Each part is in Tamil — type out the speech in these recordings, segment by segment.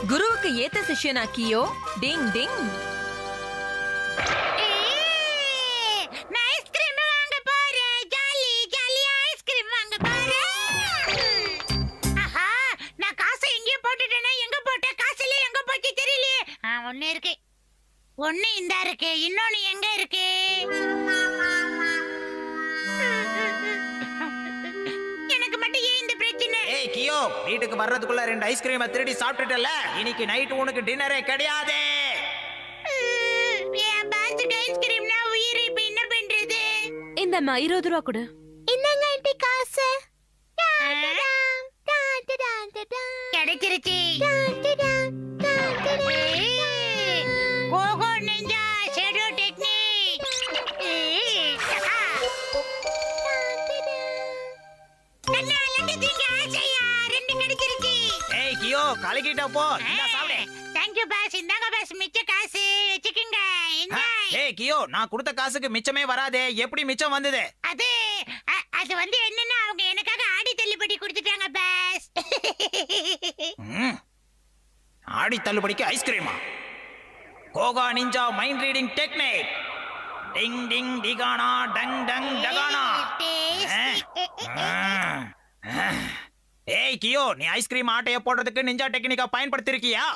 குருவுக்கு ஏத்த சிஷ்யனா கியோ. டிங் டிங். நான் ஐஸ்கிரீம் வாங்க போறேன். ஜாலி ஜாலியா ஐஸ்கிரீம் வாங்க போறேன். ஆஹா, நான் காசை எங்கேயோ போட்டுட்டேனா? எங்க போட்டேன்? காசுல எங்க போச்சு தெரியலையே. ஒண்ணு இருக்கு, ஒண்ணு இந்த இருக்கு, இன்னொன்னு எங்க இருக்கு? எனக்கு மட்டும் ஏன் இந்த பிரச்சனை? ஏய் கியோ, வீட்டுக்கு வர்றதுக்குள்ள 2 ஐஸ்கிரீமை திருடி சாப்பிட்டுட்டல. இன்னைக்கு நைட் உனக்கு டின்னரே கிடையாது. என் பாஸ்க்கு ஐஸ்கிரீம்னா உயிர். இப்ப என்ன பண்றது? இந்தம்மா 20 ரூபா கொடு. என்னங்க ஆண்டி காசு? கிடைச்சிருச்சு. Koko ninja shadow technique. கண்ணா லட்டுங்க ஆசையா 2 கிடைச்சிருச்சு. ஏய் கியோ, கலக்கிட்ட போ. இந்த சாப்பிடு. Thank you boss. இந்தாங்க பாஸ், மிச்ச காசு வச்சுக்கங்க. ஏய் கியோ, நான் கொடுத்த காசுக்கு மிச்சமே வராதே. எப்படி மிச்சம் வந்தது? அது வந்து என்னன்னா, அவங்க எனக்காக ஆடி தள்ளுபடி கொடுத்துட்டாங்க பாஸ். ஆடி தள்ளுபடிக்கு ஐஸ்கிரீமா? Koka ninja mind reading technique. டிங் டிங் டிகானா டங் டங் டகானா. ஏய் கியோ, நீ ஐஸ்கிரீம் ஆட்டைய போடுறதுக்கு நிஞ்சா டெக்னிக்கா பயன்படுத்திருக்கியா?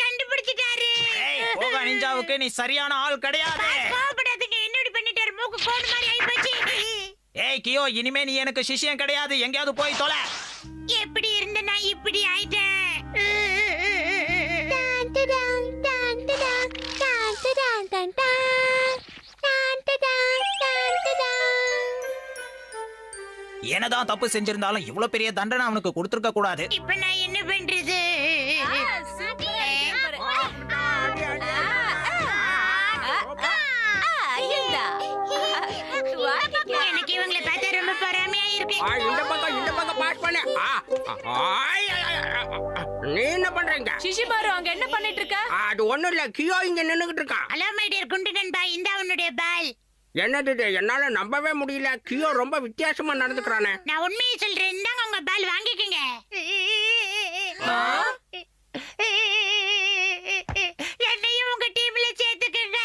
கண்டுபிடிச்சிட்டாரு. ஏய் கோகா நிஞ்சாவுக்கு நீ சரியான ஆள் கிடையாது. கோபப்படாதீங்க, என்னடி பண்ணிட்டாரு? மூக்கு கோடு மாதிரி ஆயி போச்சு. ஏய் கியோ, இனிமே நீ எனக்கு சிஷ்யம் கிடையாது. எங்கயாவது போய் தொலை. எப்படி இருந்த நான் இப்படி ஆயிட்டேன்? என்னதான் தப்பு செஞ்சிருந்தாலும் இவ்வளவு பெரிய தண்டனை அவனுக்கு கொடுத்திருக்க கூடாது. இப்ப நான் என்ன பண்றது? எனக்கு இவங்களை பார்த்தா ரொம்ப பொறாமையா இருக்கு. இந்த பக்கம் பாஸ் பண்ணு. நீ என்ன பண்றீங்க? சிஷிமாரு அங்க என்ன பண்ணிட்டு இருக்க? அது ஒண்ணும் இல்ல, கியோ இங்க நின்னுகிட்டு இருக்கான். ஹலோ மை டியர் குண்டு நண்பா, இந்த உன்னுடைய பால். என்னது இது? என்னால நம்பவே முடியல. கியோ ரொம்ப வித்தியாசமா நடந்துக்கிறானே. நான் உண்மையை சொல்றேன். இந்தாங்க உங்க பால், வாங்கிக்கங்க. என்னையும் உங்க டீம்ல சேர்த்துக்கங்க.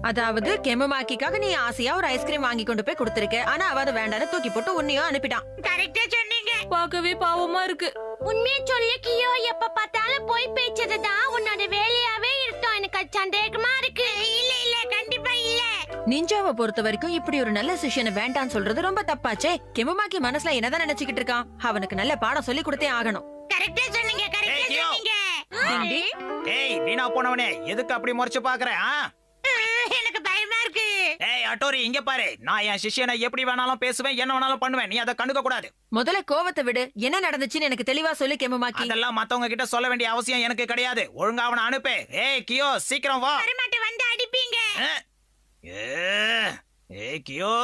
அதாவது கெமமாக்கிக்காக நீ ஆசையா ஒரு ஐஸ்கிரீம் வாங்கி கொண்டு போய் கொடுத்திருக்க. ஆனா அவ அதை வேண்டான்னு தூக்கி போட்டு உன்னையும் அனுப்பிட்டான். கரெக்டா சொன்னீங்க. பார்க்கவே பாவமா இருக்கு. உண்மையை சொல்லி கியோ, எப்ப பார்த்தாலும் போய் பேச்சதுதான் உன்னோட வேலையாவே இருக்கும். எனக்கு சந்தேகமா இருக்கு. இல்ல இல்ல, கண்டிப்பா இல்ல. நிஞ்சாவை பொறுத்த வரைக்கும் இப்படி ஒரு நல்ல சிஷ்யனை வேண்டான்னு சொல்றது ரொம்ப தப்பாச்சே. கெமமாக்கி மனசுல என்னதான் நினைச்சுக்கிட்டு இருக்கான்? அவனுக்கு நல்ல பாடம் சொல்லி கொடுத்தே ஆகணும். கரெக்டா சொன்னீங்க, கரெக்டா ஏய், கியோ. சொன்னீங்க. ஏய் வீணா போனவனே, எதுக்கு அப்படி முறைச்சு பாக்குற? எனக்கு பயமா இருக்கு. ஏய் அட்டோரி, இங்க பாரு. நான் என் சிஷ்யனை எப்படி வேணாலும் பேசுவேன், என்ன வேணாலும் பண்ணுவேன். நீ அதை கண்டுக்க கூடாது. முதல்ல கோவத்தை விடு. என்ன நடந்துச்சுன்னு எனக்கு தெளிவா சொல்லி கெமமாக்கி. அதெல்லாம் மத்தவங்க கிட்ட சொல்ல வேண்டிய அவசியம் எனக்கு கிடையாது. ஒழுங்கா அவனை அனுப்பு. ஏய் கியோ, சீக்கிரம் வா. வரமாட்ட, வந்து அடிப்பீங்க. ஏய் கியோ,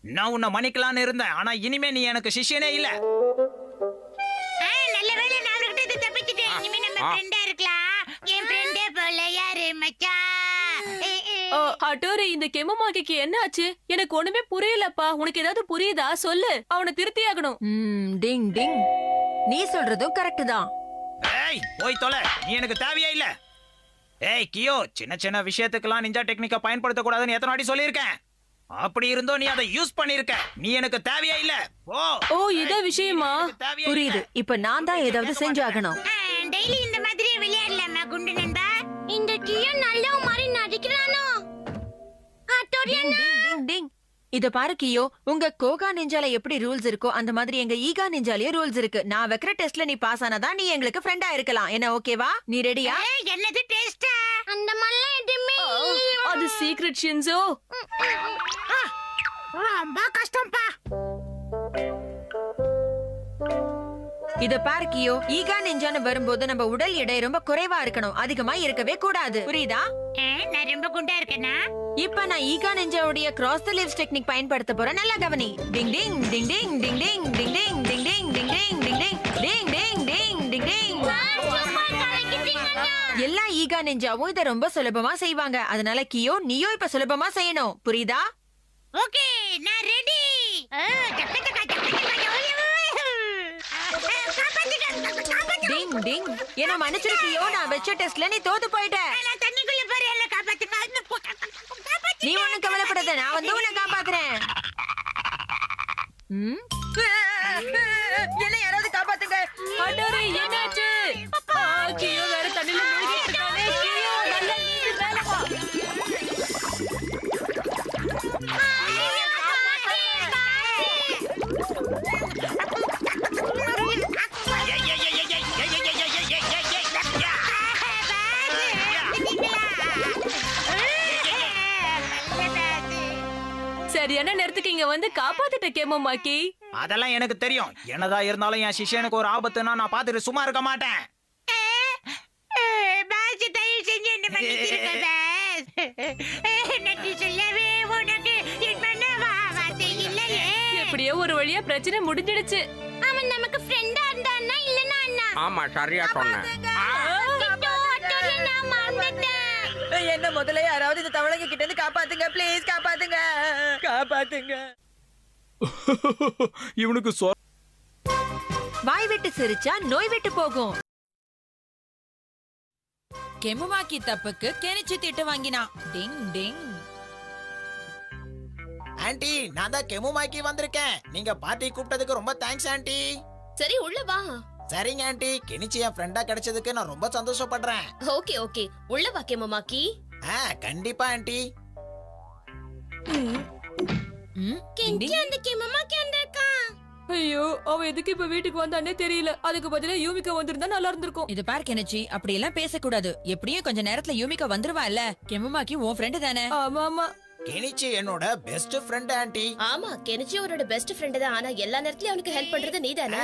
நான் உன்னை மன்னிக்கலான்னு இருந்தேன். ஆனா இனிமே நீ எனக்கு சிஷ்யனே இல்ல. நல்ல வேளை நான் அவர்கிட்ட தப்பிச்சிட்டேன். இனிமே நம்ம ஃப்ரெண்டா இருக்கலாம். என் ஃப்ரெண்டே போல யாரு மச்சான்? அட்டோரி, இந்த கெமமாக்கிக்கு என்ன ஆச்சு? எனக்கு ஒண்ணுமே புரியலப்பா. உனக்கு ஏதாவது புரியுதா? சொல்லு. அவனை திருத்தியாகணும். டிங் டிங். நீ சொல்றதும் கரெக்ட் தான். ஏய் போய் தொலை, நீ எனக்கு தேவையே இல்ல. ஏய் கியோ, சின்ன சின்ன விஷயத்துக்கெல்லாம் நிஞ்சா டெக்னிக்கை பயன்படுத்த கூடாதுன்னு எத்தனை வாட்டி சொல்லியிருக்கேன். அப்படி இருந்தோ நீ அதை யூஸ் பண்ணிருக்க. நீ எனக்கு தேவையே இல்ல. ஓ, இத விஷயமா? புரியுது. இப்ப நான் தான் ஏதாவது செஞ்சாகணும். டெய்லி இந்த மாதிரி விளையாடலாமா குண்டு நண்பா? இந்த கியோ நல்ல மாதிரி நடிக்கிறானோ? டிங் டிங் டிங். இத பாரு கியோ, உங்க கோகா நிஞ்சால எப்படி ரூல்ஸ் இருக்கோ அந்த மாதிரி எங்க ஈகா நிஞ்சாலயே ரூல்ஸ் இருக்கு. நான் வைக்கிற டெஸ்ட்ல நீ பாஸ் ஆனாதான் நீ எங்களுக்கு ஃப்ரெண்டா இருக்கலாம். என்ன ஓகேவா? நீ ரெடியா? என்னது டெஸ்டா? அந்த மாதிரிலாம் எதுவுமே அது சீக்ரெட் ஷின்சோ. ரொம்ப கஷ்டம்பா. இத பாரு கியோ, ஈகா நிஞ்சான்னு வரும்போது நம்ம உடல் எடை ரொம்ப குறைவா இருக்கணும். அதிகமா இருக்கவே கூடாது. புரியுதா? நான் ரொம்ப குண்டா இருக்கேனா? இப்ப நான் ஈகா நிஞ்சாவுடைய கிராஸ் தி லிவ்ஸ் டெக்னிக் பயன்படுத்த போறேன். நல்லா கவனி. டிங் டிங் டிங் டிங் டிங் டிங் டிங் டிங் டிங் டிங் டிங் டிங் டிங் டிங் டிங் டிங் டிங் டிங் டிங். எல்லா ஈகா நிஞ்சாவும் இத ரொம்ப சுலபமா செய்வாங்க. அதனால கியோ, நீயும் இப்ப சுலபமா செய்யணும். புரியுதா? ஓகே, நான் ரெடி. டிங் டிங் என்ன மன்னிச்சிருக்கியோ, நான் வெச்ச டெஸ்ட்ல நீ தோத்து போயிட்ட. நான் தண்ணிக்குள்ள போறேன், என்ன காப்பாத்துங்க. நீ ஒண்ணும் கவலைப்படாத, நான் வந்து உன்னை காப்பாத்துறேன். ம்? என்ன யாராவது காப்பாத்துங்க. ஹட்டோரி என்னாச்சு? கியோ வேற தண்ணில மூழ்கிட்டு இருக்கானே. கியோ நல்லா நீந்தி மேல வா. சரியான நேரத்துக்கு இங்க வந்து காப்பாத்திட்ட கேமமாக்கி. அதெல்லாம் எனக்கு தெரியும். என்னதான் இருந்தாலும் என் சிஷ்யனுக்கு ஒரு ஆபத்துனா நான் பார்த்துட்டு சும்மா இருக்க மாட்டேன். பாஸ், தயவு செஞ்சு என்ன மன்னிச்சிருங்க பாஸ். நன்றி சொல்லவே உனக்கு என் மனவா வார்த்தை இல்லையே. எப்படியோ ஒரு வழியா பிரச்சனை முடிஞ்சிடுச்சு. அவன் நமக்கு ஃப்ரெண்டா இருந்தான்னா இல்லனா அண்ணா. ஆமா சரியா சொன்னேன். நான் மறந்துட்டேன். என்ன முதல்ல யாராவது இந்த தவளைங்க கிட்ட இருந்து காப்பாத்துங்க, ப்ளீஸ் காப்பாத்துங்க, காப்பாத்துங்க. இவனுக்கு வாய் விட்டு சிரிச்சா நோய் விட்டு போகும். கெமுமாக்கி தப்புக்கு கெனிச்சு திட்டு வாங்கினா. டிங் டிங். ஆன்ட்டி, நான் தான் கெமுமாக்கி வந்திருக்கேன். நீங்க பார்ட்டி கூப்பிட்டதுக்கு ரொம்ப தேங்க்ஸ் ஆன்ட்டி. சரி உள்ள வா. சரிங்க ஆன்ட்டி, கெனிச்சி என் ஃப்ரெண்டா கிடைச்சதுக்கு நான் ரொம்ப சந்தோஷப்படுறேன். ஓகே ஓகே உள்ள வா கேமமாக்கி. கண்டிப்பா ஆன்ட்டி. கெஞ்சி அந்த கேமமாக்கி வந்திருக்கா. ஐயோ, அவ எதுக்கு இப்ப வீட்டுக்கு வந்தானே தெரியல. அதுக்கு பதிலா யூமிகா வந்திருந்தா நல்லா இருந்திருக்கும். இது பார் கெனிச்சி, அப்படி எல்லாம் பேசக்கூடாது. எப்படியும் கொஞ்ச நேரத்துல யூமிகா வந்துருவா இல்ல. கெமுமாக்கி உன் ஃப்ரெண்டு தானே. ஆமா ஆமா. கெனிச்சி என்னோட பெஸ்ட் ஃப்ரெண்ட் ஆன்ட்டி. ஆமா கெனிச்சி அவரோட பெஸ்ட் ஃப்ரெண்ட் தான். ஆனா எல்லா நேரத்துலயும் அவனுக்கு ஹெல்ப் பண்றது நீதானே.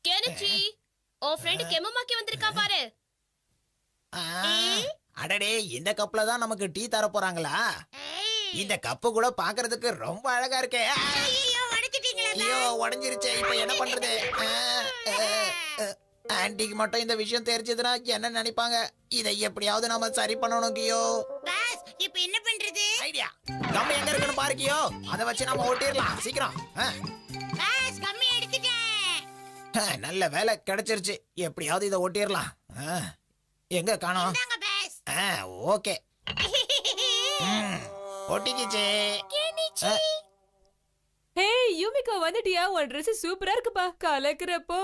கெனிச்சி உன் ஃப்ரெண்ட் கேமமாக்கி வந்திருக்கா பாரு. அடடே, இந்த கப்ல தான் நமக்கு டீ தர போறாங்களா? இந்த கப்பு கூட பாக்குறதுக்கு ரொம்ப அழகா இருக்கே. ஐயோ, உடைஞ்சிருச்சே. இப்ப என்ன பண்றது? ஆன்ட்டிக்கு மட்டும் இந்த விஷயம் தெரிஞ்சதுன்னா என்ன நினைப்பாங்க? இதை எப்படியாவது நாம சரி பண்ணணும் கியோ. பாஸ், இப்போ என்ன பண்றது? ஐடியா. கம்மி எங்க இருக்குன்னு பாரு கியோ. அதை வச்சு நாம ஓட்டிடலாம் சீக்கிரம். பாஸ், கம்மி எடுத்துட்டேன். நல்ல வேலை கிடைச்சிருச்சு. எப்படியாவது இதை ஓட்டிடலாம். எங்க காணோம்? இந்தாங்க பாஸ். ஓகே. ஒட்டிக்கிச்சே. ஹே யூமிகா வந்துட்டியா? உன் Dress சூப்பரா இருக்குப்பா. கலக்குறப்போ.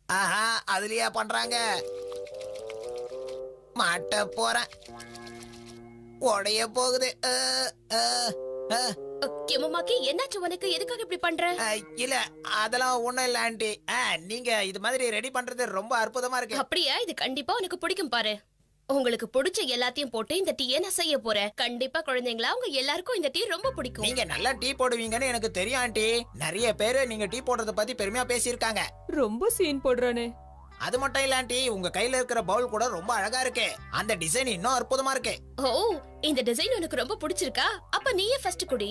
ஆஹா, அதுலயா பண்றாங்க? மாட்ட போறேன். உடைய போகுது. கேமமாக்கி என்னாச்சு உனக்கு? எதுக்காக இப்படி பண்ற? இல்ல, அதெல்லாம் ஒண்ணும் இல்ல ஆன்ட்டி. நீங்க இது மாதிரி ரெடி பண்றது ரொம்ப அற்புதமா இருக்கு. அப்படியா? இது கண்டிப்பா உனக்கு பிடிக்கும் பாரு. உங்களுக்கு பிடிச்ச எல்லாத்தையும் போட்டு இந்த டீயை நான் செய்ய போறேன். கண்டிப்பா குழந்தைங்களா உங்க எல்லாருக்கும் இந்த டீ ரொம்ப பிடிக்கும். நீங்க நல்லா டீ போடுவீங்கன்னு எனக்கு தெரியும் ஆன்ட்டி. நிறைய பேரு நீங்க டீ போடுறத பத்தி பெருமையா பேசியிருக்காங்க. ரொம்ப சீன் போடுறானே. அது மட்டும் இல்ல ஆன்ட்டி, உங்க கையில இருக்கிற பவுல் கூட ரொம்ப அழகா இருக்கு. அந்த டிசைன் இன்னும் அற்புதமா இருக்கு. ஓ, இந்த டிசைன் உனக்கு ரொம்ப பிடிச்சிருக்கா? அப்ப நீயே ஃபர்ஸ்ட் குடி.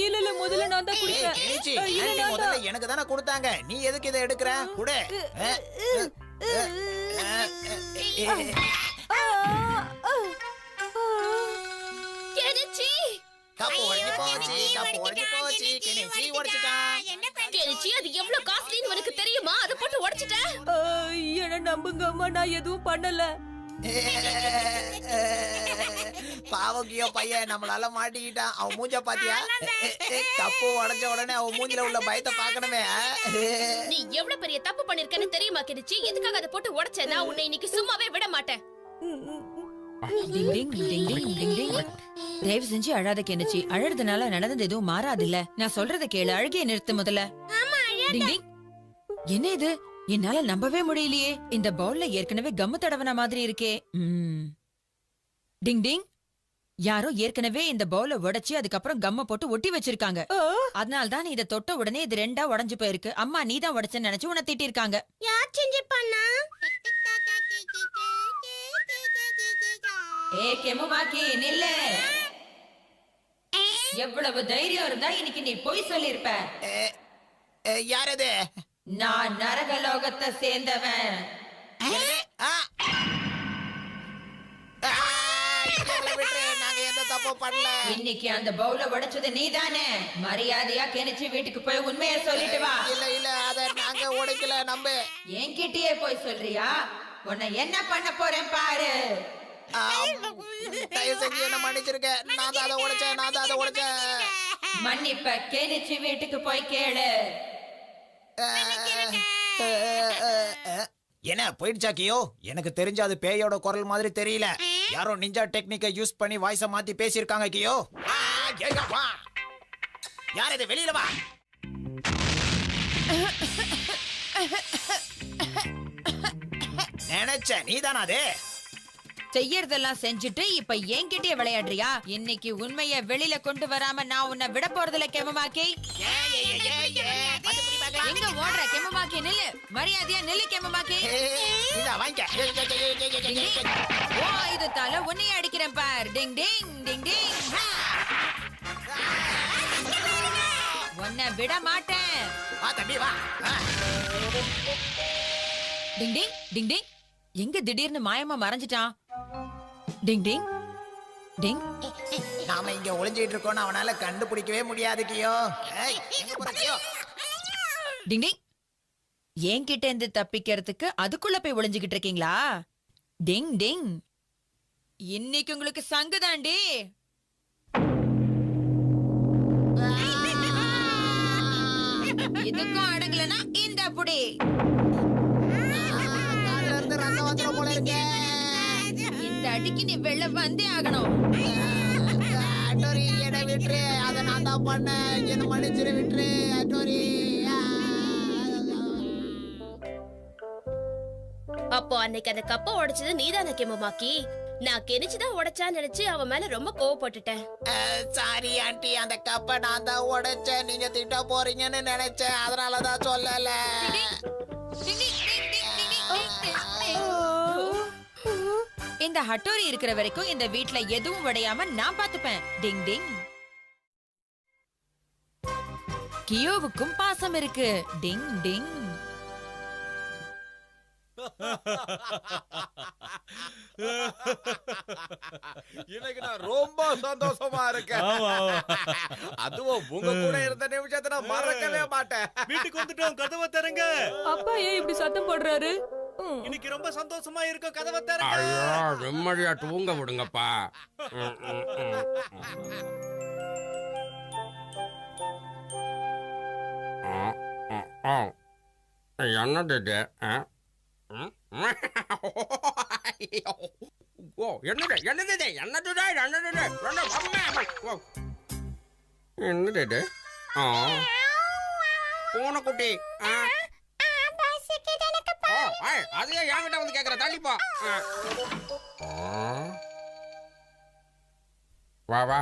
இல்ல முதல்ல நான் தான் ஏய், குடிப்பேன். கெனிச்சி, இல்ல, ஆன்ட்டி நான் முதல்ல எனக்கு தானே கொடுத்தாங்க. நீ எதுக்கு இதை எடுக்கிற? குடு. கெனிச்சி, கப்பு உடைஞ்சு போச்சு, கப்பு உடைஞ்சு போச்சு. கெனிச்சி உடைச்சிட்டான். என்ன பண்றது? கெனிச்சி அது எவ்வளவு காஸ்ட்லின்னு உனக்கு தெரியுமா? அதை போட்டு உடைச்சிட்டேன். என்ன நம்புங்க அம்மா, நான் எதுவும் பண்ணல. பாவக்கியோ பையன் நம்மளால மாட்டிக்கிட்டான். அவன் மூஞ்ச பாத்தியா? கப்பு உடைஞ்ச உடனே அவன் மூஞ்சில உள்ள பயத்தை பாக்கணுமே. நீ எவ்வளவு பெரிய தப்பு பண்ணிருக்கன்னு தெரியுமா கெனிச்சி? எதுக்காக அதை போட்டு உடைச்ச? நான் உன்னை இன்னைக்கு சும்மாவே விட மாட்டேன். டிங் டிங் டிங் டிங் டிங் டிங். தயவு செஞ்சு அழாத கெனிச்சி. அழறதுனால நடந்தது எதுவும் மாறாதுல்ல. நான் சொல்றத கேளு. அழுகைய நிறுத்து முதல்ல. டிங் டிங். என்ன இது? என்னால நம்பவே முடியலையே. இந்த பவுல்ல ஏற்கனவே கம்மு தடவன மாதிரி இருக்கே. டிங் டிங். யாரோ ஏற்கனவே இந்த பவுல உடைச்சு அதுக்கப்புறம் கம்ம போட்டு ஒட்டி வச்சிருக்காங்க. அதனால தான் இத தொட்ட உடனே இது ரெண்டா உடைஞ்சு போயிருக்கு. அம்மா நீ தான் உடைச்சேன்னு நினைச்சு உன்னை திட்டிருக்காங்க. யார் செஞ்சிருப்பானா? ஏ கெமுமாக்கி நில்லு. எவ்வளவு தைரியம் இருந்தா இன்னைக்கு நீ போய் சொல்லிருப்ப. யார் அது? நான் நரகலோகத்தை சேர்ந்தவன். என்னது? எங்களை விட்டுரு, நாங்க எந்த தப்பும் பண்ணல. இன்னைக்கு அந்த பவுல உடைச்சது நீதானே. மரியாதையா கெனிச்சு வீட்டுக்கு போய் உண்மையை சொல்லிட்டு வா. இல்ல அத நாங்க உடைக்கல. நம்ப என்கிட்டயே போய் சொல்றியா? உன்னை என்ன பண்ண போறேன் பாரு. தயவு செஞ்சு என்ன மன்னிச்சிருக்க. நான் தான் அதை உடைச்சேன். மன்னிப்ப கெனிச்சு வீட்டுக்கு போய் கேளு. என்ன போயிடுச்சா கியோ? எனக்கு தெரிஞ்ச அது பேயோட குரல் மாதிரி தெரியல. யாரோ நிஞ்சா டெக்னிக்கை யூஸ் பண்ணி வாய்ஸ மாத்தி பேசியிருக்காங்க கியோ. யார் இது? வெளியில வா. நினைச்ச நீதானா அது? செய்யறதெல்லாம் செஞ்சுட்டு இப்ப என்கிட்டயே விளையாடுறியா? இன்னைக்கு உண்மைய வெளியில கொண்டு வராம நான் உன்னை விட போறதுல கெமமாக்கி. எங்க ஓடுற கெமமாக்கி? நில்லு, மரியாதையா நில்லு கெமமாக்கி. ஓ ஆயுதத்தால உன்னையே அடிக்கிறேன் பார். டிங் டிங் டிங் டிங். உன்னை விட மாட்டேன். டிங் டிங் டிங் டிங். எங்க திடீர்னு மாயமா மறைஞ்சிட்டான்? டிங் டிங் டிங். நாம இங்க ஒளிஞ்சிட்டு இருக்கோம், அவனால கண்டுபிடிக்கவே முடியாது கியோ. எங்க போற கியோ? டிங் டிங். என்கிட்ட இருந்து தப்பிக்கிறதுக்கு அதுக்குள்ள போய் ஒளிஞ்சுகிட்டு இருக்கீங்களா? டிங் டிங். இன்னைக்கு உங்களுக்கு சங்குதாண்டி. இதுக்கும் அடங்கலனா இந்த புடி. இந்த அடிக்கு நீ வெளில வந்தே ஆகணும். என்ன விட்டுரு, அதை நான் தான் பண்ணேன். என்ன மன்னிச்சிரு, விட்டுரு அட்டோரி. அப்போ அன்னைக்கு அந்த கப்பை உடைச்சது நீதானே கெமமாக்கி? நான் கெனிச்சுதான் உடைச்சான்னு நினைச்சு அவன் மேல ரொம்ப கோவப்பட்டுட்டேன். சாரி ஆண்டி, அந்த கப்பை நான் தான் உடைச்சேன். நீங்க திட்ட போறீங்கன்னு நினைச்சேன், அதனாலதான் சொல்லல. இந்த ஹட்டோரி இருக்கிற வரைக்கும் இந்த வீட்ல எதுவும் உடையாம நான் பாத்துப்பேன். டிங் டிங். கியோவுக்கும் பாசம் இருக்கு. டிங் டிங். இன்னைக்கு நான் ரொம்ப சந்தோஷமா இருக்கேன். அதுவும் உங்க கூட இருந்த நிமிஷத்தை நான் மறக்கவே மாட்டேன். வீட்டுக்கு வந்துட்டோம், கதவை தரங்க. அப்பா ஏன் இப்படி சத்தம் போடுறாரு? இன்னைக்கு ரொம்ப சந்தோஷமா இருக்கும், கதவை தரங்க. ஐயோ, நிம்மதியா தூங்க விடுங்கப்பா. என்னது இது? ஓ, என்னது என்னது இது? என்னது என்னது இது? பூனைக்குட்டி. அதையே என்கிட்ட வந்து கேக்குற, தள்ளிப்போ. வா வா,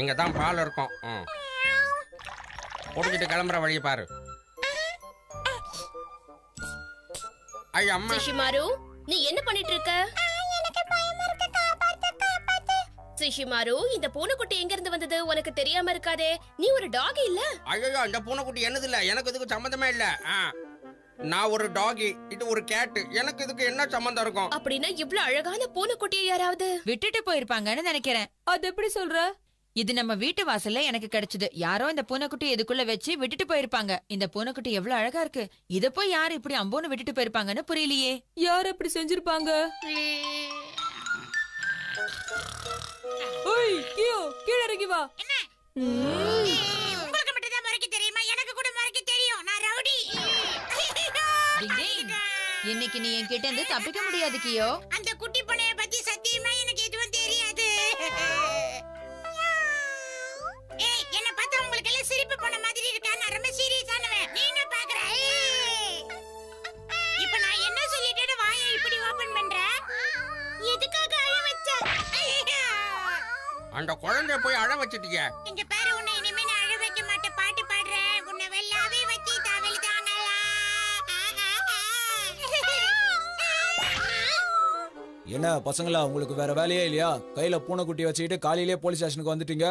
இங்க தான் பால் இருக்கும். குடிச்சிட்டு கிளம்புற வழியை பாரு. ஐயா அம்மா. சிஷிமாரு, நீ என்ன பண்ணிட்டு இருக்க? சிஷிமாரு, இந்த பூனைக்குட்டி எங்க இருந்து வந்தது உனக்கு தெரியாம இருக்காதே. நீ ஒரு டாக் இல்ல? ஐயோ, இந்த பூனைக்குட்டி என்னது இல்ல, எனக்கு இதுக்கு சம்பந்தமே இல்ல. நான் ஒரு டாகி, இது ஒரு கேட். எனக்கு இதுக்கு என்ன சம்பந்தம் இருக்கும்? அப்படின்னா இவ்வளவு அழகான பூனைக்குட்டியை யாராவது விட்டுட்டு போயிருப்பாங்கன்னு நினைக்கிறேன். அது எப்படி சொல்ற? இது நம்ம வீட்டு வாசல்ல எனக்கு கிடைச்சது. யாரோ இந்த பூனைக்குட்டி இதுக்குள்ள வச்சு விட்டுட்டு போயிருப்பாங்க. இந்த பூனைக்குட்டி எவ்வளவு அழகா இருக்கு. இத போய் யாரு இப்படி அம்போன்னு விட்டுட்டு போயிருப்பாங்கன்னு புரியலையே. யார் அப்படி செஞ்சிருப்பாங்க? ஓய் கியோ, கீழ இறங்கி வா. உங்களுக்கு மட்டும் தான் மறைக்க தெரியுமா? எனக்கு கூட மறைக்க தெரியும். நான் ரவுடி. டிங் டிங். இன்னைக்கு நீ என்கிட்ட இருந்து தப்பிக்க முடியாது கியோ. அந்த குட்டி பூனைய பத்தி சத்தியமா எனக்கு எதுவும் தெரியாது. ஏய், என்ன பார்த்தா உங்களுக்கு எல்லாம் சிரிப்பு போன மாதிரி இருக்கா? நான் ரொம்ப சீரியஸானவன். நீ என்ன பாக்குற? இப்போ நான் என்ன சொல்லிட்டேன்னு வாயை இப்படி ஓபன் பண்ற? எதுக்காக அழ வச்ச? அந்த குழந்தைய போய் அழ வச்சிட்டீங்க. இங்க பாரு, உன்னை இனிமே நான் அழ வைக்க மாட்டேன். பாட்டு பாடுறேன். உன்னை வெள்ளாவே வச்சு தவழ்தாங்களா? என்ன பசங்களா, உங்களுக்கு வேற வேலையே இல்லையா? கையில பூனைக்குட்டி வச்சுக்கிட்டு காலையிலேயே போலீஸ் ஸ்டேஷனுக்கு வந்துட்டீங்க.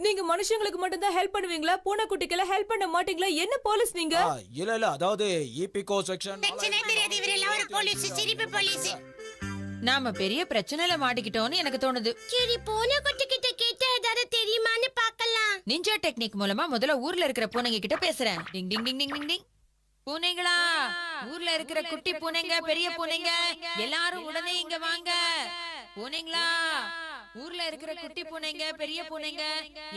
நீங்க மனுஷங்களுக்கு மட்டும் தான் ஹெல்ப் பண்ணுவீங்களா? பூனைக்குட்டிக்கெல்லாம் ஹெல்ப் பண்ண மாட்டீங்களா? என்ன போலீஸ் நீங்க? இல்ல அதாவது இபிகோ செக்ஷன். பிரச்சனை தெரியாது, இவரெல்லாம் ஒரு போலீஸ், சிரிப்பு போலீஸ். நாம பெரிய பிரச்சனையில மாட்டிக்கிட்டோம்னு எனக்கு தோணுது. சரி, பூனைக்குட்டி கிட்ட கேட்டா ஏதாவது தெரியுமான்னு பார்க்கலாம். நிஞ்சா டெக்னிக் மூலமா முதல்ல ஊர்ல இருக்கிற பூனைங்க கிட்ட பேசுறேன். டிங் டிங் டிங் டிங் டிங் டிங். பூனைங்களா, ஊர்ல இருக்கிற குட்டி பூனைங்க, பெரிய பூனைங்க எல்லாரும் உடனே இங்க வாங்க. பூனைங்களா, ஊர்ல இருக்கிற குட்டி பூனைங்க, பெரிய பூனைங்க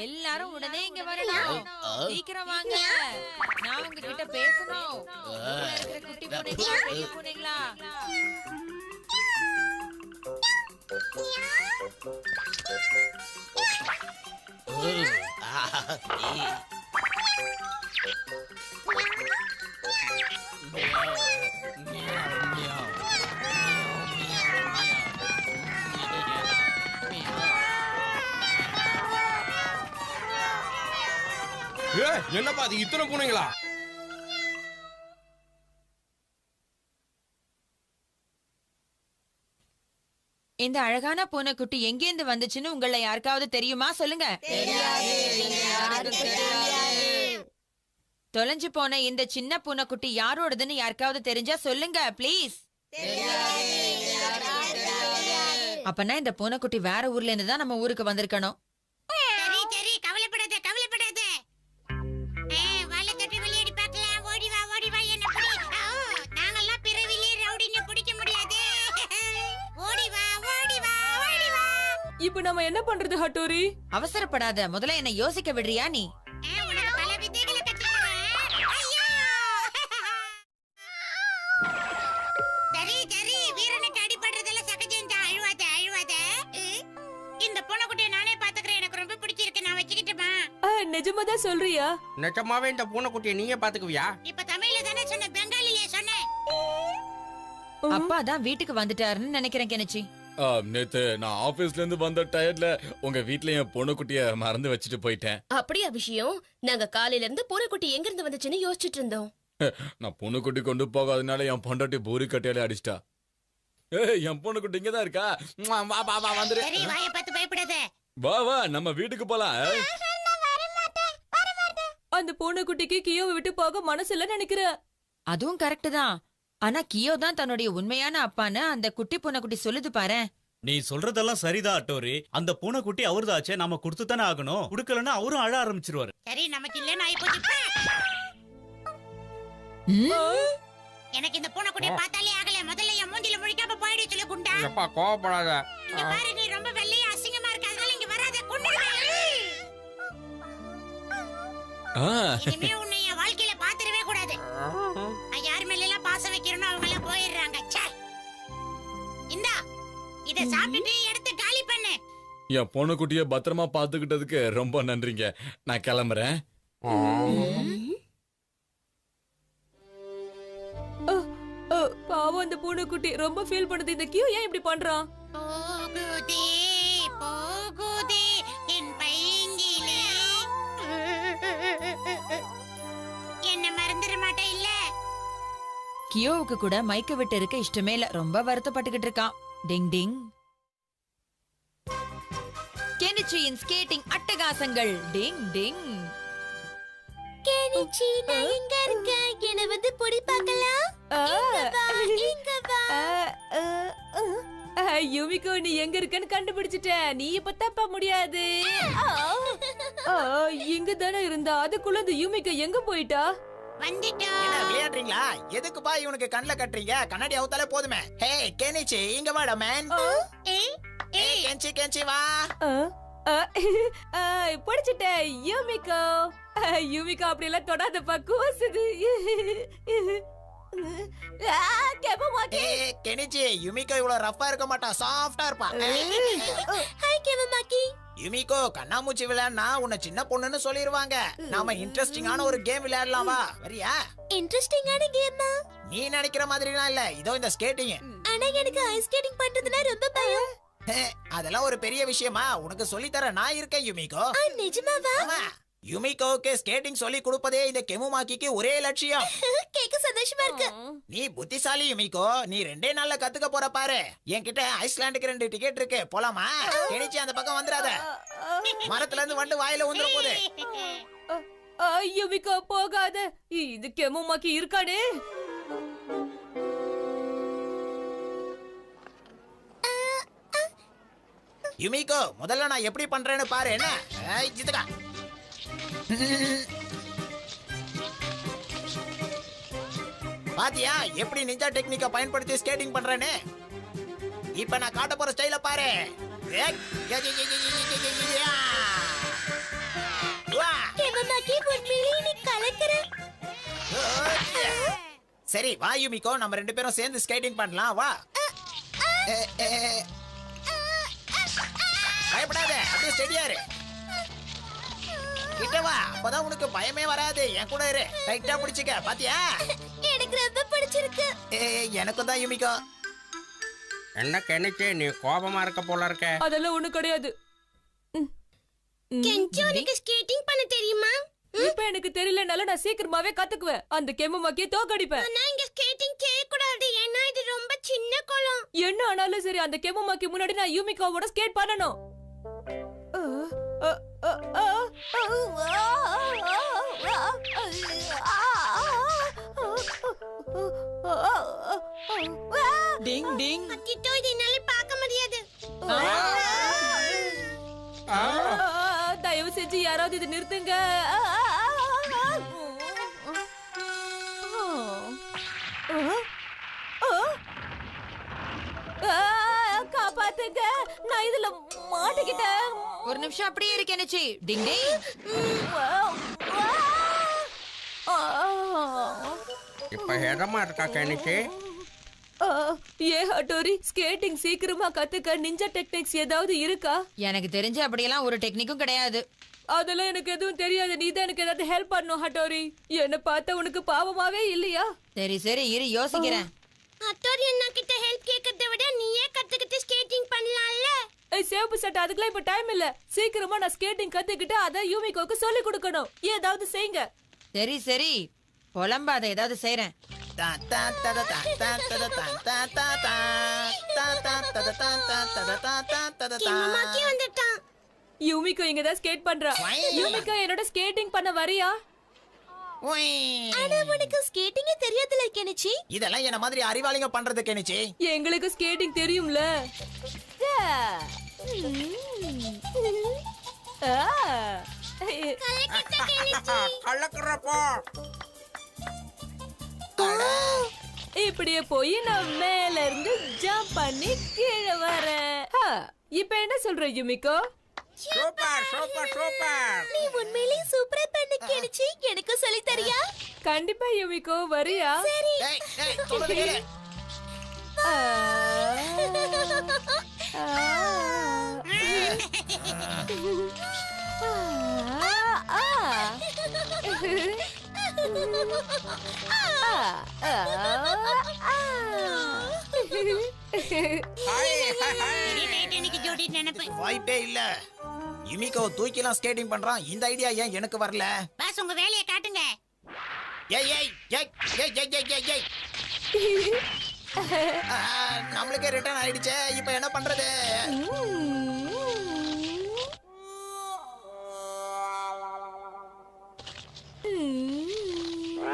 எல்லாரும் உடனே இங்க வரணும். சீக்கிரம் வாங்க, நான் உங்ககிட்ட பேசணும். ஊர்ல இருக்கிற குட்டி பூனைங்க, பெரிய பூனைங்களா. என்னப்பா அது இத்தனை பூனைங்களா? இந்த அழகான பூனைக்குட்டி எங்கேந்து வந்துச்சுன்னு உங்களை யாருக்காவது தெரியுமா? சொல்லுங்க. தொலைஞ்சு போன இந்த சின்ன பூனைக்குட்டி யாரோடதுன்னு யாருக்காவது தெரிஞ்சா சொல்லுங்க ப்ளீஸ். அப்பனா இந்த பூனைக்குட்டி வேற ஊர்ல இருந்து தான் நம்ம ஊருக்கு வந்திருக்கணும். சரி சரி, கவலைப்படாத கவலைப்படாத. வாழை தட்டி விளையாடி பார்க்கலாம். ஓடி வா என்ன பிடி. நாங்கெல்லாம் பிறவிலே ரவுடின்னு பிடிக்க முடியாது. ஓடி வா. இப்போ நம்ம என்ன பண்றது ஹட்டோரி? அவசரப்படாத, முதல்ல என்ன யோசிக்க விடுறியா நீ? உனக்கு பல வித்தைகளை கற்றுக்குவேன். ஐயோ! சரி, வீரனுக்கு அடிபடுறதெல்லாம் சகஜம்தான். அழுவாத. இந்த பூனைக்குட்டியை நானே பாத்துக்கிறேன். எனக்கு ரொம்ப பிடிச்சிருக்கு. நான் வச்சுக்கிட்டுமா? நிஜமாதான் சொல்றியா? நிஜமாவே இந்த பூனைக்குட்டியை நீங்க பாத்துக்குவியா? இப்ப தமிழ்ல தானே சொன்ன, பெங்காலிலே சொன்னேன். அப்பா தான் வீட்டுக்கு வந்துட்டாருன்னு நினைக்கிறேன் கெனிச்சி. நேத்து நான் ஆபீஸ்ல இருந்து வந்த டயர்ட்ல உங்க வீட்ல என் பொண்ணுக்குட்டிய மறந்து வச்சுட்டு போயிட்டேன். அப்படியா விஷயம்? நாங்க காலையில இருந்து பூனைக்குட்டி எங்க இருந்து வந்துச்சுன்னு யோசிச்சுட்டு இருந்தோம். நான் பொண்ணுக்குட்டி கொண்டு போகாதனால என் பொண்டாட்டி பூரி கட்டையாலே அடிச்சிட்டா. என் பொண்ணுக்குட்டி இங்கதான் இருக்கா. வா வந்துரு. சரி, வாயை பார்த்து பயப்படாத. வா நம்ம வீட்டுக்கு போலாம். அந்த பூனைக்குட்டிக்கு கியோவை விட்டு போக மனசு இல்ல நினைக்கிறேன். அதுவும் கரெக்ட் தான். ஆனா கியோ தான் தன்னுடைய உண்மையான அப்பான்னு அந்த குட்டி பூனைக்குட்டி சொல்லுது பாரு. நீ சொல்றதெல்லாம் சரிதான் அட்டோரி. அந்த பூனைக்குட்டி அவர்தாச்சே, நாம கொடுத்து தானே ஆகணும். கொடுக்கலன்னா அவரும் அழ ஆரம்பிச்சிருவாரு. சரி, நமக்கு இல்லன்னு ஆயிப்போச்சு. எனக்கு இந்த பூனைக்குட்டியை பார்த்தாலே ஆகல. முதல்ல என் மூஞ்சில முழிக்காம போயிடு சொல்லு குண்டா. எப்பா கோவப்படாத. இங்க பாரு, நீ ரொம்ப வெள்ளையா அசிங்கமா இருக்க. அதனால இங்க வராத, கொன்னுடுவேன். இனிமே உன்னை என் வாழ்க்கையில பாத்துறவே கூடாது. நான் யார் மேல எல்லாம் பாசம் வைக்கிறேனோ அவங்க எல்லாம் போயிடுறாங்க. ச்சே. இந்தா, இத சாப்பிட்டுட்டு எடுத்து காலி பண்ணு. என் பொண்ணுக்குட்டிய பத்திரமா பாத்துக்கிட்டதுக்கு ரொம்ப நன்றிங்க. நான் கிளம்புறேன். பாவம் அந்த பூனைக்குட்டி ரொம்ப ஃபீல் பண்ணுது. இந்த கியோ ஏன் இப்படி பண்றான்? போகுதே என் பையங்கிலே. என்ன மறந்துட மாட்டே இல்ல? கியோவுக்கு கூட மைக்க விட்டு இருக்க இஷ்டமே இல்ல. ரொம்ப வருத்தப்பட்டுக்கிட்டு இருக்கான். டிங் டிங். கெனிச்சியின் ஸ்கேட்டிங் அட்டகாசங்கள். டிங் டிங். கெனிச்சி, நான் எங்க இருக்கேன்? என்ன வந்து பொடி பார்க்கலாம். இங்க வா. யுமிகோ, நீ எங்க இருக்கன்னு கண்டுபிடிச்சிட்ட. நீ இப்ப தப்ப முடியாது. இங்க தானே இருந்தா. அதுக்குள்ள இந்த யுமிகோ எங்க போயிட்டா? வந்துட்டோம். என்ன விளையாடுறீங்களா? எதுக்குப்பா இவனுக்கு கண்ணுல கட்டுறீங்க? கண்ணாடி அவுத்தாலே போதுமே. ஹே கெனிச்சி, இங்க வாடா மேன். கென்ச்சி வா. படிச்சுட்ட யுமிகோ. யுமிகோ அப்படி எல்லாம் தொடாதப்பா, கூசுது. கெனிச்சி, யுமிகோ இவ்வளவு ரஃபா இருக்க மாட்டா, சாஃப்டா இருப்பா. ஹாய் கெமமாக்கி. யுமிகோ, கண்ணாமூச்சி விளையாடுனா உன்னை சின்ன பொண்ணுன்னு சொல்லிருவாங்க. நாம இன்ட்ரெஸ்டிங்கான ஒரு கேம் விளையாடலாமா? வரியா? இன்ட்ரெஸ்டிங்கான கேமா? நீ நினைக்கிற மாதிரிலாம் இல்ல. இதோ இந்த ஸ்கேட்டிங். ஆனா எனக்கு ஐஸ் ஸ்கேட்டிங் பண்றதுனா ரொம்ப பயம். அதெல்லாம் ஒரு பெரிய விஷயமா? உனக்கு சொல்லி தர நான் இருக்கேன் யுமிகோ. நிஜமாவா? யுமிகோவுக்கு ஸ்கேட்டிங் சொல்லி கொடுப்பதே இந்த கெமுமாக்கிக்கு ஒரே லட்சியம். கேக்க சந்தோஷமா இருக்கு. நீ புத்திசாலி யுமிகோ, நீ 2 நாள்ல கத்துக்க போற பாரு. என்கிட்ட ஐஸ்லாண்டுக்கு 2 டிக்கெட் இருக்கு, போலாமா? கெனிச்சி அந்த பக்கம் வந்துடாத, மரத்துல இருந்து வண்டு வாயில வந்துற போது. யுமிகோ போகாத, இது கெமுமாக்கி இருக்கானே. யுமிகோ, முதல்ல நான் எப்படி பண்றேன்னு பாரு. என்ன ஜித்துக்கா, பாத்தியா எப்படி நிஞ்சா டெக்னிக்க பயன்படுத்தி ஸ்கேட்டிங் பண்றேன்னு? இப்ப நான் காட்ட போற ஸ்டைல பாரு. சரி வா யுமிகோ, நம்ம 2 பேரும் சேர்ந்து ஸ்கேட்டிங் பண்ணலாம். வா. பயப்படாத, அப்படியே ஸ்டெடியா இரு. கிட்ட வா, அப்பதான் உனக்கு பயமே வராது. என் கூட இரு, டைட்டா பிடிச்சுக்க. பாத்தியா? எனக்கு ரொம்ப பிடிச்சிருக்கு. எனக்கும் தான் யுமிகோ. என்ன கெனிச்சு, நீ கோபமா இருக்க போல இருக்க. அதெல்லாம் ஒண்ணு கிடையாது. கென்சி, உனக்கு ஸ்கேட்டிங் பண்ண தெரியுமா? இப்ப எனக்கு தெரியலனால நான் சீக்கிரமாவே கத்துக்குவேன். அந்த கெமுமாக்கியை தோக்கடிப்பேன். ஆனா இங்க ஸ்கேட்டிங் செய்ய கூடாது, ஏன்னா இது ரொம்ப சின்ன குளம். என்ன ஆனாலும் சரி, அந்த கெமுமாக்கி முன்னாடி நான் யூமிகாவோட ஸ்கேட் பண்ணணும். டிங் டிங். அத்திட்டோ, இது என்னால பார்க்க முடியாது. தயவு செஞ்சு யாராவது இது நிறுத்துங்க. காப்பாத்துங்க, நான் இதுல மாட்டிக்கிட்டேன். ஒரு நிமிஷம் அப்படியே இரு கெனிச்சி. டிங் டிங். இப்ப இடமா இருக்கா கெனிச்சு? ஏ ஹட்டோரி, ஸ்கேட்டிங் சீக்கிரமா கத்துக்க நிஞ்சா டெக்னிக்ஸ் ஏதாவது இருக்கா? எனக்கு தெரிஞ்சு அப்படியெல்லாம் ஒரு டெக்னிக்கும் கிடையாது. அதெல்லாம் எனக்கு எதுவும் தெரியாது. நீ தான் எனக்கு ஏதாவது ஹெல்ப் பண்ணணும் ஹட்டோரி. என்ன பார்த்தா உனக்கு பாவமாவே இல்லையா? சரி சரி இரு, யோசிக்கிறேன். ஹட்டோரி அண்ணா கிட்ட ஹெல்ப் கேட்கறத விட நீயே கத்துக்கிட்டு ஸ்கேட்டிங் பண்ணலாம்ல. சேப்பு சட்டை, அதுக்கெல்லாம் இப்ப டைம் இல்ல. சீக்கிரமா நான் ஸ்கேட்டிங் கத்துக்கிட்டு அதை யூமிகோக்கு சொல்லி கொடுக்கணும். ஏதாவது செய்யுங்க. சரி சரி, புலம்பாத, ஏதாவது செய்றேன். கெமுமாக்கி வந்துட்டான். யூமிகோ இங்க தான் ஸ்கேட் பண்றா. யூமிகோ, என்னோட ஸ்கேட்டிங் பண்ண வரியா? ஆனா உனக்கு ஸ்கேட்டிங்கே தெரியாதுல கெனிச்சி. இதெல்லாம் என்ன மாதிரி அறிவாளிங்க பண்றது கெனிச்சி. எங்களுக்கு ஸ்கேட்டிங் தெரியும்ல. கலக்குறப்போ இப்படியே போய் நான் மேல இருந்து ஜம்ப் பண்ணி கீழே வரேன். இப்ப என்ன சொல்ற யூமிகோ? Super super super. நீ உண்மையிலேயே சூப்பரா பண்ண கெனிச்சி. எனக்கு சொல்லி தரியா? கண்டிப்பா யூமிகோ, வரியா? சரி. வாய்ப்பே இல்ல. யுமிகோ தூக்கிலாம் ஸ்கேட்டிங் பண்றான். இந்த ஐடியா ஏன் எனக்கு வரல? பாஸ், உங்க வேலையை காட்டுங்க. ஏய் ஏய் ஏய் ஏய் ஏய் ஏய் ஏய். நம்மளுக்கே ரிட்டர்ன் ஆயிடுச்சே, இப்போ என்ன பண்றது?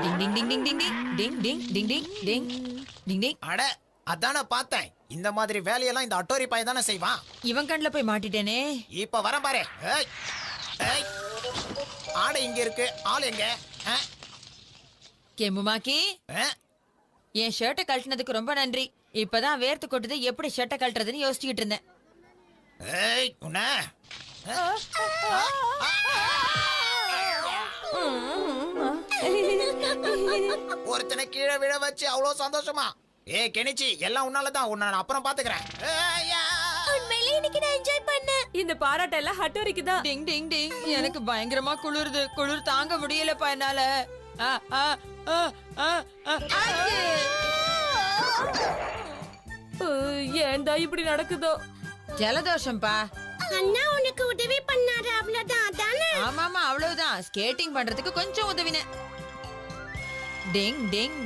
டிங் டிங் டிங் டிங் டிங் டிங் டிங் டிங் டிங் டிங் டிங். அட, அதானே பார்த்தேன். இந்த மாதிரி வேலையெல்லாம் இந்த அட்டோரி பையன் தானே செய்வான். இவன் கண்ணுல போய் மாட்டிட்டேனே. இப்ப வரேன் பாரு. ஏய் ஏய், ஆடை இங்க இருக்கு, ஆள் எங்க? கெமுமாக்கி, என் ஷர்ட்டை கழட்டினதுக்கு ரொம்ப நன்றி. இப்பதான் வேர்த்து கொட்டுது, எப்படி ஷர்ட்டை கழட்டுறதுன்னு யோசிச்சுக்கிட்டு இருந்தேன். ஏய் உன்ன ஒருத்தனை கீழே விழ வச்சு அவ்வளவு சந்தோஷமா? ஏய் கெனிச்சி, எல்லாம் உன்னாலதான். உன்னை நான் அப்புறம் பாத்துக்கிறேன். உண்மையிலேயே இன்னைக்கு நான் என்ஜாய் பண்ணேன். இந்த பாராட்டெல்லாம் ஹட்டோரிக்கு தான். டிங் டிங் டிங். எனக்கு பயங்கரமா குளிருது. குளிர் தாங்க முடியலப்பா என்னால. ஏன்டா இப்படி நடக்குதோ? ஜலதோஷம்பா. அண்ணா உனக்கு உதவி பண்ணாரு அவ்வளவுதான் அதானே? ஆமாமா அவ்வளவுதான். ஸ்கேட்டிங் பண்றதுக்கு கொஞ்சம் உதவினேன். டிங் டிங்.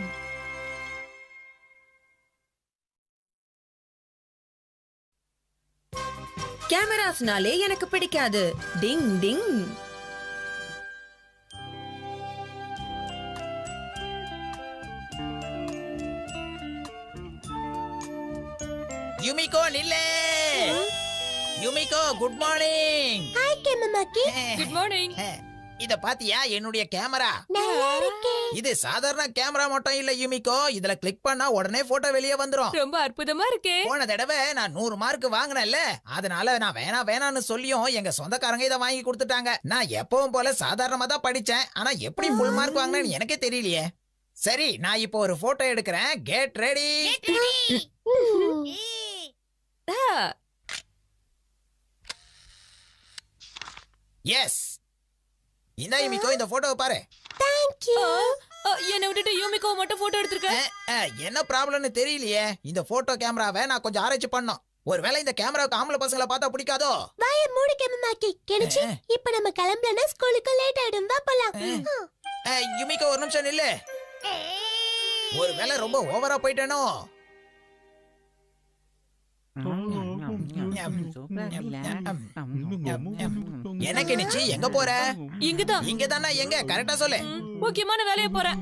கேமராஸ்னாலே எனக்கு பிடிக்காது. டிங் டிங். யுமிகோ நில்லே. Yumiko good morning. ஹாய் கெமமாக்கி. Good morning. இத பாத்தியா என்னுடைய கேமரா? நல்லா இருக்கே. இது சாதாரண கேமரா மட்டும் இல்ல யுமிகோ. இதுல கிளிக் பண்ணா உடனே போட்டோ வெளியே வந்துரும். ரொம்ப அற்புதமா இருக்கே. போன தடவை நான் 100 மார்க் வாங்கினேன்ல, அதனால நான் வேணான்னு சொல்லியும் எங்க சொந்தக்காரங்க இதை வாங்கி கொடுத்துட்டாங்க. நான் எப்பவும் போல சாதாரணமா தான் படிச்சேன். ஆனா எப்படி ஃபுல் மார்க் வாங்கினேன்னு எனக்கே தெரியலையே. சரி, நான் இப்போ ஒரு போட்டோ எடுக்கிறேன். Get ready. எஸ். இந்த யுமிகோ இந்த போட்டோவை பாரு. என்ன விட்டுட்டு யூமிகோ மட்டும் போட்டோ எடுத்திருக்க. என்ன ப்ராப்ளம்னு தெரியலையே. இந்த போட்டோ கேமராவை நான் கொஞ்சம் ஆராய்ச்சி பண்ணோம். ஒருவேளை இந்த கேமராவுக்கு ஆம்பளை பசங்களை பார்த்தா பிடிக்காதோ? வாய மூடு கெமமாக்கி. கெனிச்சி இப்போ நம்ம கிளம்பலனா ஸ்கூலுக்கு லேட் ஆயிடும். வா போலாம். யுமிகோ ஒரு நிமிஷம் நில்லு. ஒருவேளை ரொம்ப ஓவரா போயிட்டேனோ? எனக்கு நிச்சி எங்க போற? இங்கதான். இங்கதானா? எங்க கரெக்டா சொல்லு. முக்கியமான வேலைய போறேன்.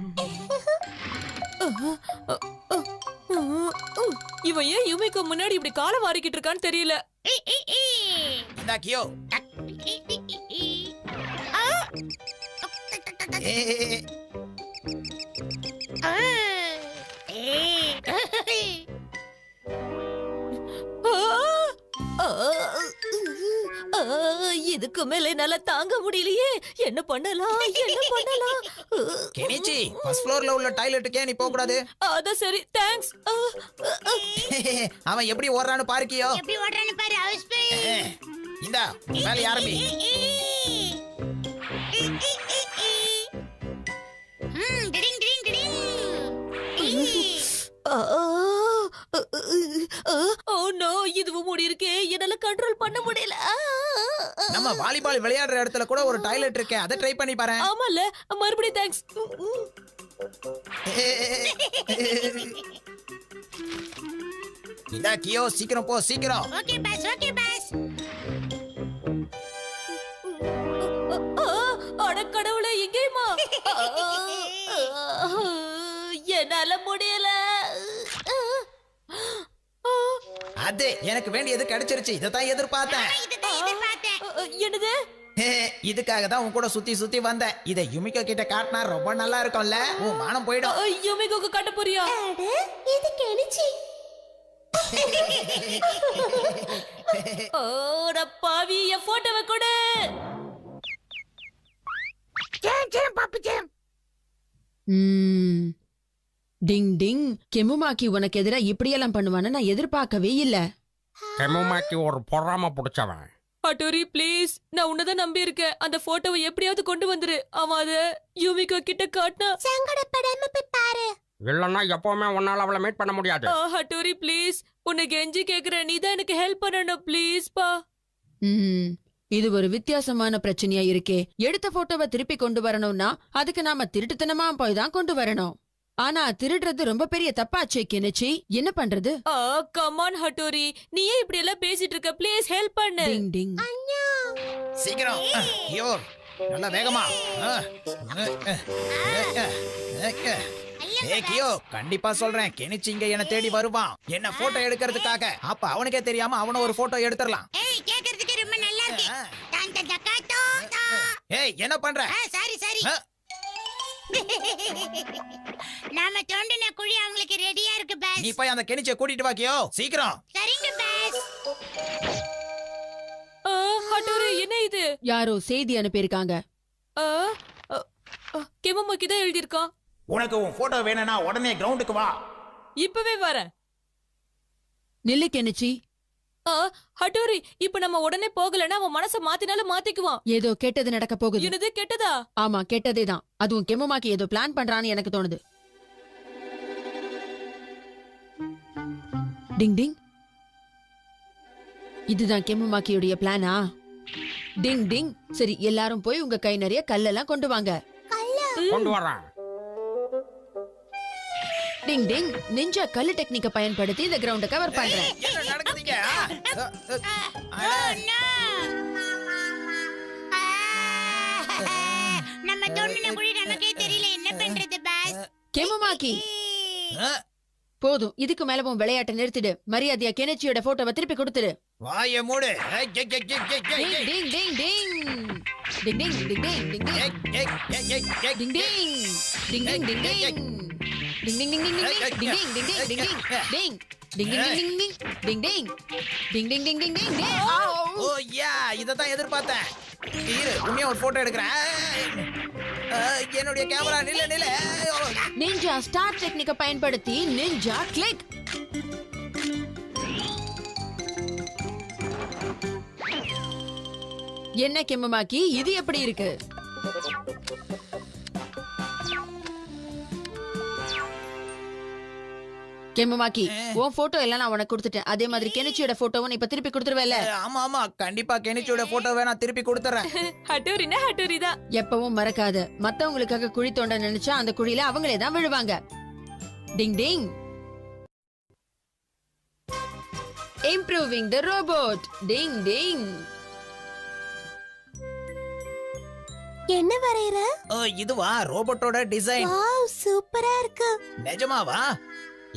இவன் ஏன் யூமிகோ முன்னாடி இப்படி காலை வாரிக்கிட்டு இருக்கான்னு தெரியல. இந்தா கியோ. இதுக்கு மேல என்னால தாங்க முடியலையே. என்ன பண்ணலாம்? கெனிச்சி ஃபர்ஸ்ட் ஃப்ளோர்ல உள்ள டாய்லெட்டுக்கே நீ போக கூடாது. அதான் சரி, தேங்க்ஸ். அவன் எப்படி ஓடுறான்னு பாருக்கியோ. எப்படி ஓடுறான்னு பாரு. ஹவுஸ் போய். இந்தா வேலை ஆரம்பி. டிடிங் டிடிங் டிடிங். ஓ நோ, இதுவும் மூடி இருக்கே. என்னால கண்ட்ரோல் பண்ண முடியல. நம்ம வாலிபால் விளையாடுற இடத்துல கூட ஒரு டாய்லெட் இருக்கே, அதை ட்ரை பண்ணி பாரு. ஆமால, மறுபடியும் தேங்க்ஸ். இந்தா கியோ, சீக்கிரம் போ, சீக்கிரம். Okay boss, okay boss. அட கடவுளே, எங்கேயுமா? என்னால முடியல. அது எனக்கு வேண்டியது கிடைச்சிருச்சு. இதைத்தான் எதிர்பார்த்தேன். என்னது? இதுக்காக தான் உன் கூட சுத்தி சுத்தி வந்தேன். இதை யுமிகோ கிட்ட காட்டினா ரொம்ப நல்லா இருக்கும்ல. உன் மானம் போயிடும். யூமிகோக்கு காட்ட போறியா? இது கெனிச்சி. ஓட பாவி, என் போட்டோவை கொடு. டிங் டிங். கெமுமாக்கி உனக்கு எதிரா இப்படியெல்லாம் பண்ணுவான்னு நான் எதிர்பார்க்கவே இல்ல. கெமுமாக்கி ஒரு பொறாம புடிச்சவன். அட்டோரி ப்ளீஸ், நான் உன்னதான் நம்பி இருக்கேன். அந்த போட்டோவை எப்படியாவது கொண்டு வந்துரு. அவன் அத யூமிகோ கிட்ட காட்டினா சங்கடப்படாம போய் பாரு. இல்லன்னா எப்பவுமே உன்னால அவளை மீட் பண்ண முடியாது. அட்டோரி ப்ளீஸ், உன்னை கெஞ்சி கேக்குறேன். நீ தான் எனக்கு ஹெல்ப் பண்ணணும் ப்ளீஸ் பா. இது ஒரு வித்தியாசமான பிரச்சனையா இருக்கே. எடுத்த போட்டோவை திருப்பி கொண்டு வரணும்னா அதுக்கு நாம திருட்டுத்தனமா போய் தான் கொண்டு வரணும். ஆனா திருடுறது ரொம்ப பெரிய தப்பாச்சே கெனிச்சி. என்ன பண்றது? கம் ஆன் ஹட்டோரி, நீ ஏன் இப்படி எல்லாம் பேசிட்டு இருக்க? ப்ளீஸ் ஹெல்ப் பண்ணு. டிங் டிங். சீக்கிரம் கியோ, நல்லா வேகமா. கியோ, கண்டிப்பா சொல்றேன், கெனிச்சி இங்க என்ன தேடி வருவான் என்ன போட்டோ எடுக்கிறதுக்காக. அப்ப அவனுக்கே தெரியாம அவன ஒரு போட்டோ எடுத்துடலாம். ஏய், கேக்குறதுக்கு ரொம்ப நல்லா இருக்கு. ஏய், என்ன பண்ற? Sorry sorry. நாம தோண்டின குழி அவங்களுக்கு ரெடியா இருக்கு பாஸ். நீ போய் அந்த கெனிச்சியை கூட்டிட்டு வா கியோ, சீக்கிரம். சரிங்க பாஸ். ஹட்டோரி, என்ன இது? யாரோ செய்தி அனுப்பியிருக்காங்க. கெமுமாக்கி தான் எழுதியிருக்கான். உனக்கு உன் போட்டோ வேணும்னா உடனே கிரவுண்டுக்கு வா. இப்பவே வரேன். நில்லு கெனிச்சி. ஹட்டோரி, இப்ப நம்ம உடனே போகலன்னா அவன் மனச மாத்தினாலும் மாத்திக்குவான். ஏதோ கெட்டது நடக்க போகுது. என்னது கெட்டதா? ஆமா, கெட்டதேதான். அதுவும் கெமுமாக்கி ஏதோ பிளான் பண்றான்னு எனக்கு தோணுது. டிங் டிங். இதுதான் கெமுமாக்கியுடைய பிளானா? டிங் டிங். சரி, எல்லாரும் போய் உங்க கை நிறைய கல்லெல்லாம் கொண்டு வாங்க. கொண்டு வரேன். டிங் டிங். நிஞ்சா கல்லு டெக்னிக்க பயன்படுத்தி இந்த கிரவுண்ட கவர் பண்றேன். என்ன நடக்குதுங்க? நம்ம தோண்டின குழி நமக்கே தெரியல, என்ன பண்றது பாஸ்? கெமுமாக்கி, போதும். இதுக்கு மேல உன் விளையாட்டை நிறுத்திடு. மரியாதையா கெனிச்சியோட போட்டோவை திருப்பி கொடுத்துடு. வாய மூடு. டிங் டிங் டிங் டிங். டிங் டிங் டிங் டிங் டிங் டிங். டிங் டிங். டிங் டிங் டிங் டிங். டிங் டிங் டிங் டிங் டிங். டிங் டிங் டிங் டிங் டிங் டிங். டிங். டிங் டிங் டிங் டிங் டிங். டிங் டிங். டிங் டிங் டிங் டிங் டிங். ஓ யா, இததான் எதிர்பார்த்தேன். இரு, உண்மையா ஒரு போட்டோ எடுக்கிறேன். என்னுடைய கேமரா நில்ல. நிஞ்சா ஸ்டார் டெக்னிக்க பயன்படுத்தி நிஞ்சா கிளிக். என்ன கெமுமாக்கி, இது எப்படி இருக்கு? கெமுமாக்கி, உன் போட்டோ எல்லாம் நான் உனக்கு கொடுத்துட்டேன். அதே மாதிரி கெனிச்சியோட போட்டோவும் நீ இப்ப திருப்பி கொடுத்துருவேல? ஆமா ஆமா, கண்டிப்பா கெனிச்சியோட போட்டோவை நான் திருப்பி கொடுத்துறேன். ஹட்டோரினா ஹட்டோரி தான். எப்பவும் மறக்காத, மத்தவங்களுக்காக குழி தோண்ட நினைச்சா அந்த குழியில அவங்களே தான் விழுவாங்க. டிங் டிங். Improving the robot. டிங் டிங். என்ன வரையற? இதுவா ரோபோட்டோட டிசைன்? வாவ், சூப்பரா இருக்கு. நிஜமாவா?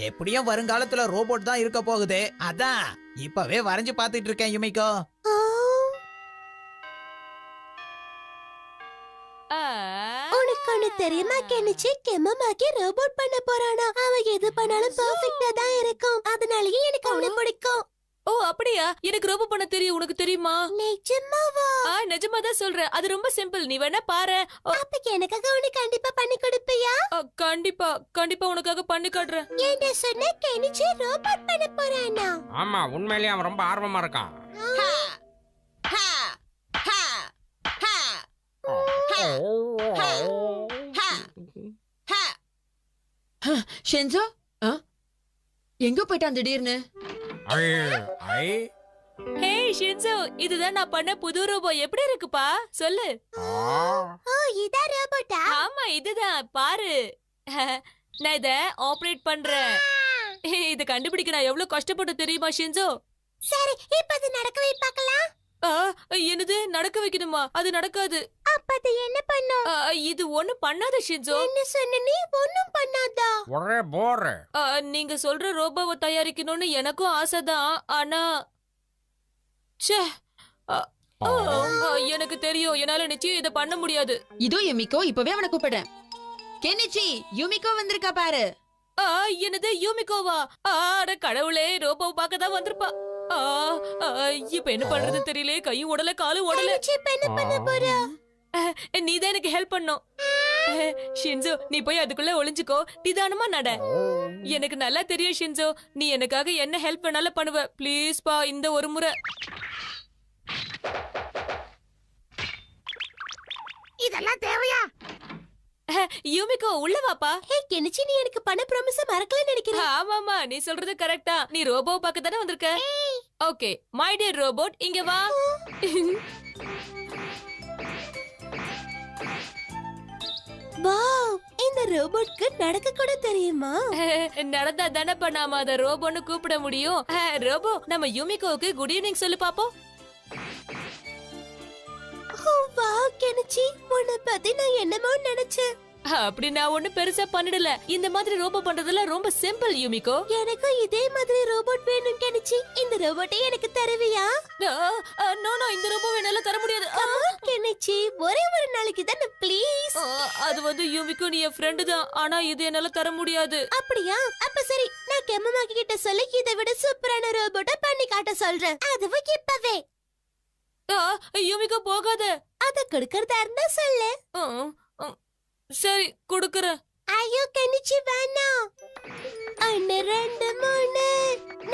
எப்படியும் வருங்காலத்துல ரோபோட் தான் இருக்க போகுது. அதான் இப்பவே வரைஞ்சு பாத்துட்டு இருக்கேன் யுமிகோ. உனக்கு ஒண்ணு தெரியுமா கெனிச்சி? கெமுமாக்கி ரோபோட் பண்ண போறானா? அவன் எது பண்ணாலும் பெர்ஃபெக்ட்டா தான் இருக்கும். அதனாலயே எனக்கு அவனை பிடிக்கும். ஓ அப்படியா? எனக்கு ரோபோ பண்ண தெரியும். உனக்கு தெரியுமா? நிஜமாவா? நிஜமா தான் சொல்றேன். அது ரொம்ப சிம்பிள். நீ வேணா பாரு. அப்ப எனக்காக உனக்கு கண்டிப்பா பண்ணி கொடுப்பியா? கண்டிப்பா கண்டிப்பா உனக்காக பண்ணி காட்டுறேன். என்ன சொன்ன? கெனிச்சி ரோபோட் பண்ண போறானா? ஆமா, உண்மையிலேயே அவன் ரொம்ப ஆர்வமா இருக்கான். ஷென்சோ, எங்க போயிட்டான் திடீர்னு? ஹே ஷின்சோ, இதுதான் நான் பண்ண புது ரோபோ. எப்படி இருக்குப்பா? சொல்லு. ஓ, இதா ரோபோட்டா? ஆமா, இதுதான். பாரு, நான் இத ஆபரேட் பண்றேன். இத கண்டுபிடிக்க நான் எவ்வளவு கஷ்டப்பட்டு தெரியுமா ஷின்சோ? சரி, இப்ப அது நடக்க வை பார்க்கலாம். என்னது நடக்க வைக்கணுமா? அது நடக்காது. அப்ப அது என்ன பண்ணும்? இது ஒண்ணு பண்ணாத ஷின்சோ. என்ன சொன்ன நீ? ஒண்ணும் பண்ணாதா? ஒரே போர். நீங்க சொல்ற ரோபோவை தயாரிக்கணும்னு எனக்கும் ஆசைதான். ஆனா ச்சே, எனக்கு தெரியும், என்னால நிச்சயம் இத பண்ண முடியாது. இதோ யுமிகோ, இப்பவே அவனை கூப்பிடுறேன். கெனிச்சி, யுமிகோ வந்திருக்கா பாரு. என்னது யூமிகோவா? அட கடவுளே, ரோபோவை பார்க்க தான் வந்திருப்பா. இப்ப என்ன பண்றது தெரியல. கையும் உடல, காலும் உடல. இப்ப என்ன பண்ண போற? நீதான் எனக்கு ஹெல்ப் பண்ணும். ஷின்சோ, நீ போய் அதுக்குள்ள ஒளிஞ்சுக்கோ. நிதானமா நட. எனக்கு நல்லா தெரியும் ஷின்சோ, நீ எனக்காக என்ன ஹெல்ப் பண்ணாலும் பண்ணுவ. ப்ளீஸ் பா, இந்த ஒரு முறை. இதெல்லாம் தேவையா? யூமிகோ, உள்ள வாப்பா. ஹே கெனிச்சி, நீ எனக்கு பண்ண ப்ராமிஸ் மறக்கல நினைக்கிறேன். ஆமாமா, நீ சொல்றது கரெக்டா. நீ ரோபோவை பார்க்க தானே வந்திருக்க? ஓகே, மை டியர் ரோபோட், இங்க வா. வாவ், இந்த ரோபோட்க்கு நடக்க கூட தெரியுமா? நடந்தா தானே நாம அத ரோபோன்னு கூப்பிட முடியும். ரோபோ, நம்ம யூமிகோவுக்கு குட் ஈவினிங் சொல்லு பாப்போம். வாவ் கெனிச்சி, உன்னை பத்தி நான் என்னமோ நினைச்சேன். அப்படி நான் ஒண்ணு பெருசா பண்ணிடல. இந்த மாதிரி ரோபோ பண்றதெல்லாம் ரொம்ப சிம்பிள் யூமிகோ. எனக்கு இதே மாதிரி ரோபோட் வேணும் கெனிச்சி. இந்த ரோபோட்டை எனக்கு தருவியா? நோ நோ, இந்த ரோபோ என்னால தர முடியாது. கெனிச்சி, ஒரே ஒரு நாளைக்கு தானே ப்ளீஸ். அது வந்து யூமிகோ, நீ என் ஃப்ரெண்டு தான். ஆனா இது என்னால தர முடியாது. அப்படியா? அப்ப சரி, நான் கெமுமாக்கி கிட்ட சொல்லி இதை விட சூப்பரான ரோபோட்டை பண்ணி காட்ட சொல்றேன். அதுவும் இப்பவே. யூமிகோ போகாத. அத கொடுக்கறதா இருந்தா சொல்லு. சரி, கொடுக்கறேன். ஐயோ கெனிச்சி, வேணாம். 1 2 3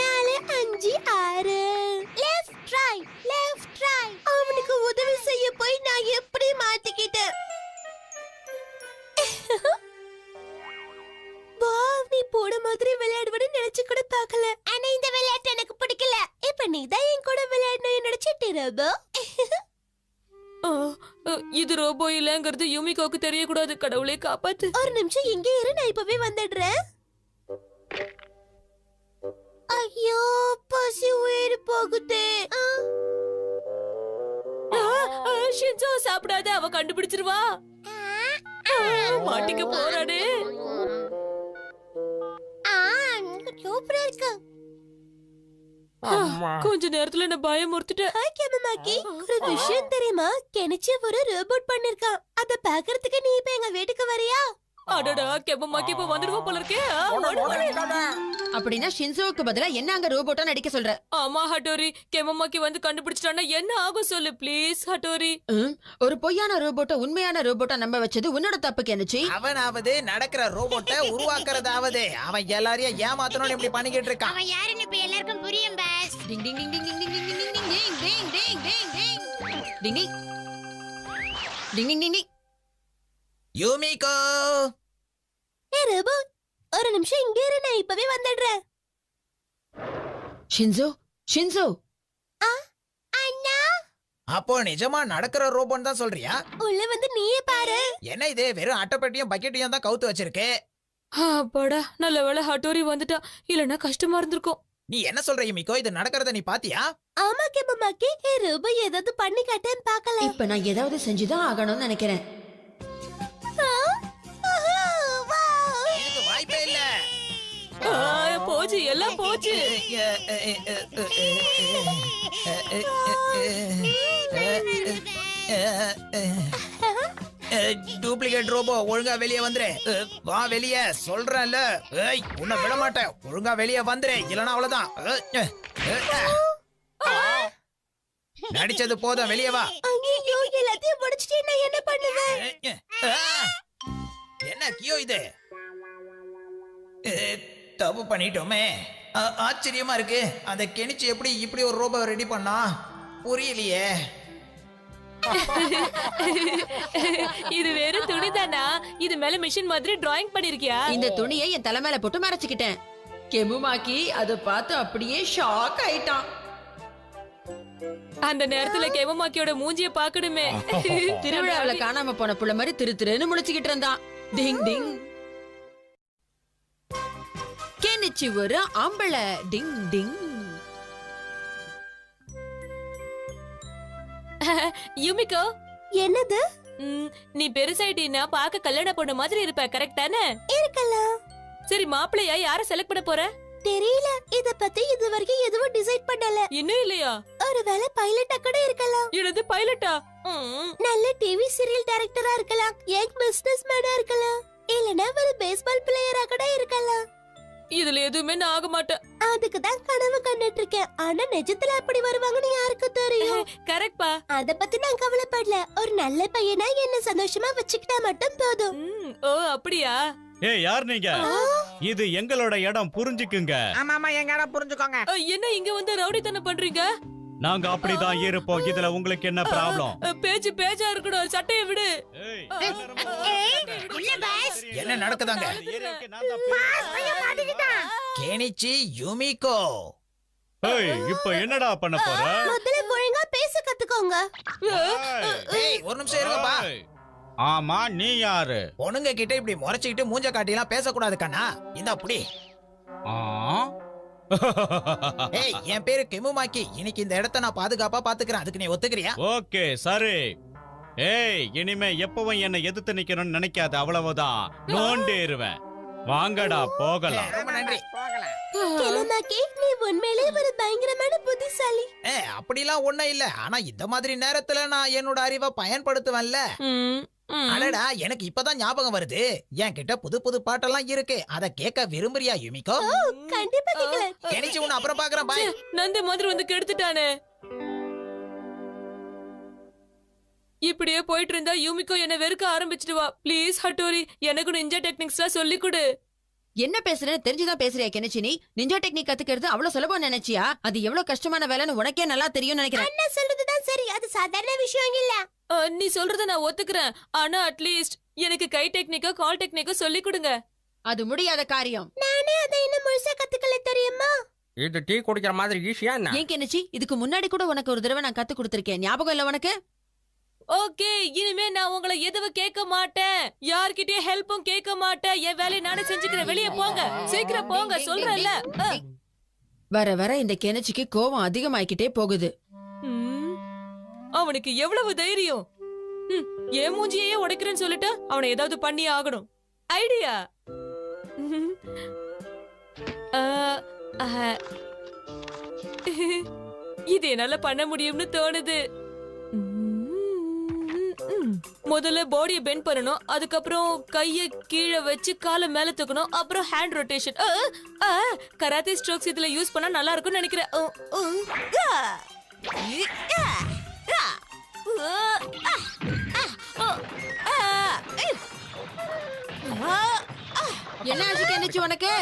4 5 6 லெஃப்ட் ரைட். அவனுக்கு உதவி செய்ய போய் நான் எப்படி மாட்டிக்கிட்டேன். வாவ், நீ போன மாதிரி விளையாடுவன்னு நினைச்சு கூட பார்க்கல. ஆனா இந்த விளையாட்டு எனக்கு பிடிக்கல. இப்ப நீ தான் என் கூட விளையாடு. ரோபோ. ஆ, இது ரோபோ இல்லங்கிறது யூமிகோக்கு தெரியக்கூடாது. கடவுளே காப்பாத்து. ஒரு நிமிஷம் இங்கே இரு, நான் இப்பவே வந்துடுறேன். ஐயோ, பசி உயிர் போகுதே. ஷின்சோ சாப்பிடாத, அவ கண்டுபிடிச்சிருவா. மாட்டிக்க போறானே. சூப்பரா இருக்கு. கொஞ்ச நேரத்துல நான் பயமுறுத்திட்டேன். ஹாய் கெமமாக்கி, ஒரு விஷயம் தெரியுமா? கெனிச்சி ஒரு ரோபோட் பண்ணிருக்கான். அத பாக்குறதுக்கு நீ இப்ப எங்க வீட்டுக்கு வரியா? அடடா, கெமமாக்கி இப்ப வந்துடுவா போல இருக்கே. ஓடு, ஓடு. அப்படின்னா ஷின்சோவுக்கு பதிலா என்ன அங்க ரோபோட்டா நடிக்க சொல்ற? ஆமா ஹட்டோரி, கெமமாக்கி வந்து கண்டுபிடிச்சிட்டான்னா என்ன ஆகும் சொல்லு ப்ளீஸ் ஹட்டோரி. ஒரு பொய்யான ரோபோட்ட உண்மையான ரோபோட்டா நம்ப வச்சது உன்னோட தப்பு கெனிச்சி. அவனாவது நடக்கிற ரோபோட்டை உருவாக்குறதாவது, அவன் எல்லாரையும் ஏமாத்தணும்னு இப்படி பண்ணிக்கிட்டு இருக்கான். அவன் யாருன்னு இப்ப எல்லாருக்கும் புரியும் பாஸ். டிங் டிங் டிங் டிங் டிங் டிங் டிங் டிங் டிங் டிங் டிங் டிங் டிங் டிங் டிங் டிங் டிங் டிங் டிங். யூமிகோ, ஏ ரோபோ, ஒரு நிமிஷம் இங்கே இரு, நான் இப்பவே வந்துடுறேன். Shinzo, Shinzo. அண்ணா, அப்போ நிஜமா நடக்கிற ரோபோன்னு தான் சொல்றியா? உள்ள வந்து நீயே பாரு. என்ன இது, வெறும் அட்டைப்பெட்டியும் பக்கெட்டையும் தான் கவுத்து வச்சிருக்கு. அப்பாடா, நல்ல வேளை ஹட்டோரி வந்துட்டா, இல்லனா கஷ்டமா இருந்திருக்கும். நீ என்ன சொல்ற யூமிகோ? இது நடக்கிறத நீ பாத்தியா? ஆமா கெமமாக்கி, ஏ ரோபோ ஏதாவது பண்ணி காட்டேன்னு பார்க்கலாம். இப்ப நான் ஏதாவது செஞ்சுதான் ஆகணும்னு நினைக்கிறேன். இதுக்கு வாய்ப்பே இல்ல. போச்சு, எல்லாம் போச்சு. டூப்ளிகேட் ரோபோ, ஒழுங்கா வெளியே வந்துரு. வா வெளியே, சொல்றேன்ல. ஏய், உன்னை விட மாட்டேன். ஒழுங்கா வெளியே வந்துரு, இல்லனா அவ்வளவுதான். நடிச்சது போதும், வெளியே வா. ஐயோ, எல்லாத்தையும் முடிச்சிட்டே நான் என்ன பண்ணுவேன்? என்ன கியோ இது? தப்பு பண்ணிட்டோமே. ஆச்சரியமா இருக்கு. அந்த கெனிச்சு எப்படி இப்படி ஒரு ரோபோ ரெடி பண்ணா புரியலையே. இது வெறும் துணிதானா? இது மேல மிஷின் மாதிரி டிராயிங் பண்ணிருக்கியா? இந்த துணியை என் தலை மேல போட்டு மறைச்சுக்கிட்டேன். கெமுமாக்கி அதை பார்த்து அப்படியே ஷாக் ஆயிட்டான். அந்த நேரத்துல கெமமாக்கியோட மூஞ்சிய பாக்கணுமே. திருவிழாவுல காணாம போன புள்ள மாதிரி திரு திருன்னு முழிச்சுக்கிட்டு இருந்தான். டிங் டிங். கெனிச்சி ஒரு ஆம்பளை. டிங் டிங். யூமிகோ, என்னது? நீ பெருசாயிட்டீன்னா பாக்க கல்யாண பொண்ணு மாதிரி இருப்ப, கரெக்ட் தானே? இருக்கலாம். சரி, மாப்பிள்ளையா யார செலக்ட் பண்ண போற? தெரியல, இத பத்தி இது வரைக்கும் எதுவும் டிசைட் பண்ணல. இன்னும் இல்லையா? ஒருவேளை பைலட்டா கூட இருக்கலாம். என்னது பைலட்டா? நல்ல டிவி சீரியல் டைரக்டரா இருக்கலாம், யங் பிசினஸ் மேனா இருக்கலாம், இல்லனா ஒரு பேஸ்பால் பிளேயரா கூட இருக்கலாம். இதுல எதுவுமே நான் ஆக மாட்டேன். அதுக்கு தான் கனவு கண்டுட்டு இருக்கேன். ஆனா நிஜத்துல எப்படி வருவாங்கன்னு யாருக்கு தெரியும்? கரெக்ட்பா. அத பத்தி நான் கவலைப்படல. ஒரு நல்ல பையனா என்ன சந்தோஷமா வச்சுக்கிட்டா மட்டும் போதும். ஓ அப்படியா? ஏய், யார் நீங்க? இது எங்களோட இடம், புரிஞ்சுக்குங்க. ஆமா, எங்க இடம் புரிஞ்சுக்கோங்க. என்ன இங்க வந்து ரவுடித்தனம் பண்றீங்க? நாங்க அப்படிதான் இருப்போம். இதுல உங்களுக்கு என்ன ப்ராப்ளம்? பேச்சு பேச்சா இருக்கணும், சட்டையை விடு. என்ன நடக்குதாங்க? Kenichi, Yumiko. ஏய், இப்போ என்னடா பண்ண போற? முதல்ல ஒழுங்கா பேச கத்துக்கோங்க. ஏய், ஒரு நிமிஷம் இருங்கப்பா. ஆமா, நீ யாரு? பொண்ணுங்க கிட்ட இப்படி முறைச்சுக்கிட்டு மூஞ்ச காட்டிலாம் பேசக்கூடாது கண்ணா. இந்த அப்படி. ஏய், என் பேரு கெமுமாக்கி. இன்னைக்கு இந்த இடத்த நான் பாதுகாப்பா பாத்துக்கிறேன். அதுக்கு நீ ஒத்துக்கிறியா? ஓகே, சரி. ஏய், இனிமே எப்பவும் என்ன எதிர்த்து நிக்கணும்னு நினைக்காத, அவ்வளவுதான். நோண்டேருவேன். வாங்கடா, போகலாம். ரொம்ப நன்றி. கெமுமாக்கி, நீ உண்மையிலே ஒரு பயங்கரமான புத்திசாலி. அப்படிலாம் ஒண்ணும் இல்ல. ஆனா இந்த மாதிரி நேரத்துல நான் என்னோட அறிவை பயன்படுத்துவேன்ல. அடடா, எனக்கு இப்பதான் ஞாபகம் வருது. என்கிட்ட புது புது பாட்டெல்லாம் இருக்கு. அத கேட்க விரும்புறியா யூமிகோ? கண்டிப்பா கேட்கலாம். கெனிச்சி, உன்னை அப்புறம் பாக்குறேன். பாய். நந்தி மாதிரி வந்து கெடுத்துட்டானே. இப்படியே போயிட்டு இருந்தா யூமிகோ என்ன வெறுக்க ஆரம்பிச்சிடுவா. ப்ளீஸ் ஹட்டோரி, எனக்கு நிஞ்சா டெக்னிக்ஸ்லாம் சொல்லி கொடு. என்ன பேசுறேன்னு தெரிஞ்சுதான் பேசுறியா கெனிச்சி? நீ நிஞ்சா டெக்னிக் கத்துக்கிறது அவ்வளவு சுலபம் நினைச்சியா? அது எவ்வளவு கஷ்டமான வேலைன்னு உனக்கே நல்லா தெரியும் நினைக்கிறேன். அண்ணா சொல்றதுதான் சரி, அது சாதாரண விஷயம் இல்ல. நீ சொல்றத நான் ஒத்துக்கிறேன். ஆனா அட்லீஸ்ட் எனக்கு கை டெக்னிக்கோ கால் டெக்னிக்கோ சொல்லி கொடுங்க. அது முடியாத காரியம். நானே அதை இன்னும் முழுசா கத்துக்கல தெரியுமா? இது டீ குடிக்கிற மாதிரி ஈஸியா என்ன? ஏன் கெனிச்சி, இதுக்கு முன்னாடி கூட உனக்கு ஒரு தடவை நான் கத்து கொடுத்திருக்கேன், ஞாபகம் இல்ல உனக்கு? ஓகே, இனிமே நான் உங்களை எதுவும் கேட்க மாட்டேன், யார்கிட்டயும் ஹெல்ப்பும் கேட்க மாட்டேன், என் வேலையை நானே செஞ்சுக்கிறேன். வெளியே போங்க, சீக்கிரம் போங்க சொல்றேன்ல. வர வர இந்த கெனிச்சிக்கு கோவம் அதிகமாயிக்கிட்டே போகுது. அவனுக்கு எவ்வளவு தைரியம்! என் மூஞ்சியே உடைக்கிறேன்னு சொல்லிட்டு அவனை ஏதாவது பண்ணி ஆகணும். ஐடியா! இது என்னால பண்ண முடியும்னு தோணுது. முதல்ல பாடியை பெண்ட் பண்ணணும், அதுக்கப்புறம் கைய கீழே வச்சு காலை மேல தூக்கணும், அப்புறம் ஹேண்ட் ரொட்டேஷன். கராத்தே ஸ்ட்ரோக்ஸ் இதுல யூஸ் பண்ணா நல்லா இருக்கும்னு நினைக்கிறேன். என்ன ஆச்சு கெனிச்சி உனக்கு?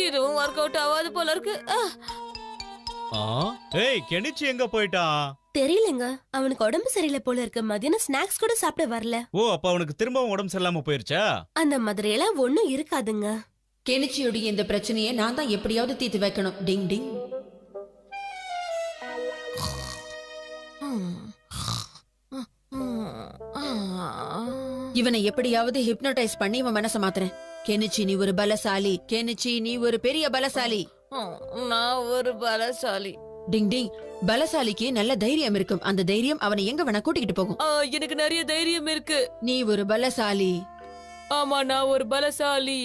இதுவும் ஒர்க் அவுட் ஆகாது போல இருக்கு. ஏய் கெனிச்சி எங்க போயிட்டான்? தெரியலங்க, அவனுக்கு உடம்பு சரியில்லை போல இருக்கு. மதியானம் ஸ்நாக்ஸ் கூட சாப்பிட வரல. ஓ, அப்ப அவனுக்கு திரும்பவும் உடம்பு சரியில்லாம போயிருச்சா? அந்த மாதிரி எல்லாம் ஒண்ணும் இருக்காதுங்க. கெனிச்சியோடைய இந்த பிரச்சனையை நான் தான் எப்படியாவது தீர்த்து வைக்கணும். டிங் டிங். இவனை எப்படியாவது ஹிப்னோடைஸ் பண்ணி இவன் மனச மாத்துறேன். கெனிச்சி நீ ஒரு பலசாலி, கெனிச்சி நீ ஒரு பெரிய பலசாலி. நான் ஒரு பலசாலி. டிங் டிங். பலசாலிக்கு நல்ல தைரியம் இருக்கும், அந்த தைரியம் அவனை எங்க வேணா கூட்டிக்கிட்டு போகும். எனக்கு நிறைய தைரியம் இருக்கு. நீ ஒரு பலசாலி. ஆமா, நான் ஒரு பலசாலி.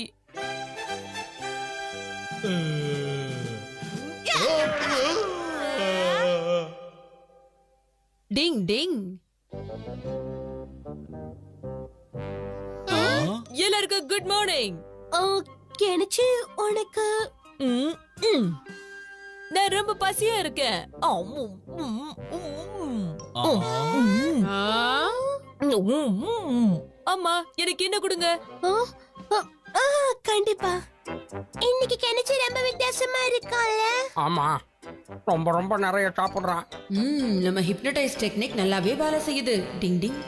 டிங் டிங். எல்லாருக்கும் குட் மார்னிங். கெனிச்சி உனக்கு நான் ரொம்ப பசியா இருக்கேன். அம்மா எனக்கு என்ன கொடுங்க. கண்டிப்பா. இன்னைக்கு கெனிச்சி ரொம்ப வித்தியாசமா இருக்கால. ஆமா, ரொம்ப ரொம்ப நிறைய சாப்பிடுறான். நம்ம ஹிப்னோடைஸ் டெக்னிக் நல்லாவே வேலை செய்யுது. டிங் டிங்.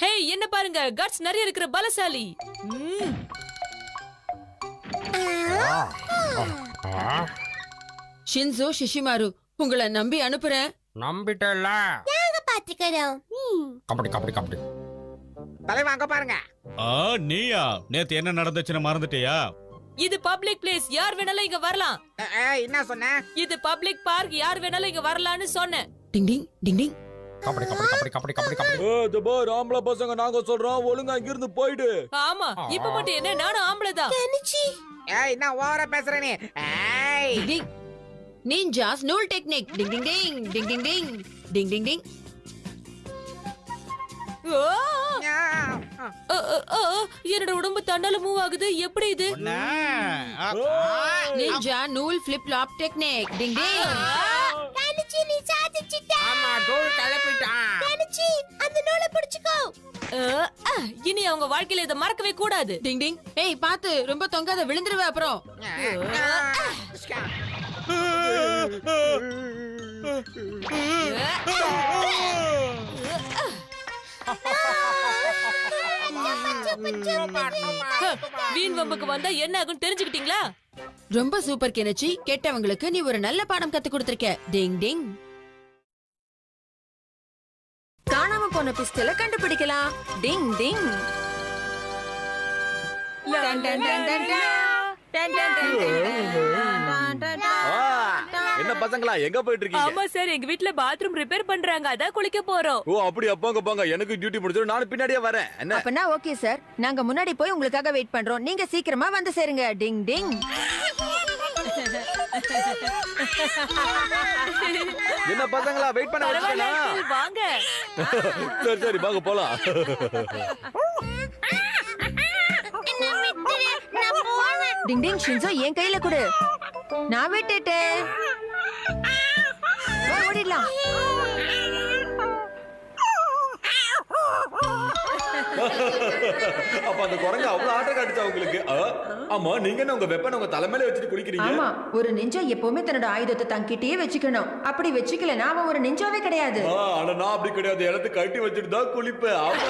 ஹே, என்ன பாருங்க, கட்ஸ் நிறைய இருக்கிற பலசாலி. ஷின்சோ, ஷிஷிமாரு, உங்களை நம்பி அனுப்புறேன். நம்பிட்டல. நாங்க பாத்துக்கறோம். கபடி கபடி கபடி. தலைவாங்க பாருங்க. நீயா? நேத்து என்ன நடந்துச்சுன்னு மறந்துட்டியா? இது பப்ளிக் பிளேஸ், யார் வேணாலும் இங்க வரலாம். என்ன சொன்ன? இது பப்ளிக் பார்க், யார் வேணாலும் இங்க வரலாம்னு சொன்னேன். டிங் டிங் டிங் டிங். கபடி கபடி கபடி கபடி கபடி கபடி. பார், ஆம்பளை பசங்க நாங்க சொல்றோம், ஒழுங்கா இங்க இருந்து போயிடு. ஆமா, இப்ப மட்டும் என்ன, நானும் ஆம்பளை தான். கெனிச்சி என்ன ஓவரா பேசுற நீ? டிங் டிங். நிஞ்சாஸ் நூல் டெக்னிக். டிங் டிங் டிங் டிங் டிங் டிங் டிங் டிங் டிங். என்னோட உடம்பு தன்னால மூவ் ஆகுது, எப்படி இது? நிஞ்சா நூல் ஃபிளிப் ஃப்ளாப் டெக்னிக். டிங் டிங். கெனிச்சி நீ சாதிச்சிட்ட. ஆமா, தூள் கிளப்பிட்டான். கெனிச்சி அந்த நூலை பிடிச்சுக்கோ. இனி அவங்க வாழ்க்கையில இதை மறக்கவே கூடாது. டிங் டிங். ஏய் பாத்து, ரொம்ப தொங்காத, விழுந்துருவே அப்புறம். வீண் வம்புக்கு வந்தா என்ன ஆகும் தெரிஞ்சுக்கிட்டீங்களா? ரொம்ப சூப்பர் கெனிச்சி, கேட்டவங்களுக்கு நீ ஒரு நல்ல பாடம் கத்து கொடுத்திருக்க. டிங் டிங். காணாம போன பிஸ்டலை கண்டுபிடிக்கலாம். டிங் டிங். டன் டன் டன் டன் டன் டன் டன் டன். என்ன பசங்களா, எங்க போயிட்டு இருக்கீங்க? ஆமா சார், எங்க வீட்ல பாத்ரூம் ரிப்பேர் பண்றாங்க, அதான் குளிக்க போறோம். ஓ அப்படியா? போங்க போங்க, எனக்கு டியூட்டி முடிஞ்சிடும், நானும் பின்னாடியே வரேன். என்ன? அப்பனா ஓகே சார், நாங்க முன்னாடி போய் உங்களுக்காக வெயிட் பண்றோம், நீங்க சீக்கிரமா வந்து சேருங்க. டிங் டிங். என்ன பசங்களா, வெயிட் பண்ண வச்சீங்களா? வாங்க. சரி சரி, வாங்க போலாம். டிங் டிங். ஷின்சோ என் கையில கொடு, நான் விட்டுட்டேன். ஓடிடலாம். அப்ப அந்த குரங்கு அவ்வளவு ஆட்டம் காட்டுச்சா உங்களுக்கு? ஆமா, நீங்க என்ன உங்க வெப்பனை உங்க தலைமையில வச்சுட்டு குளிக்கிறீங்க? ஆமா, ஒரு நிஞ்சா எப்பவுமே தன்னோட ஆயுதத்தை தங்கிட்டே வச்சுக்கணும். அப்படி வச்சுக்கலனா அவன் ஒரு நிஞ்சாவே கிடையாது. ஆனா நான் அப்படி கிடையாது, இடத்து கட்டி வச்சுட்டு தான் குளிப்பேன். ஆமா.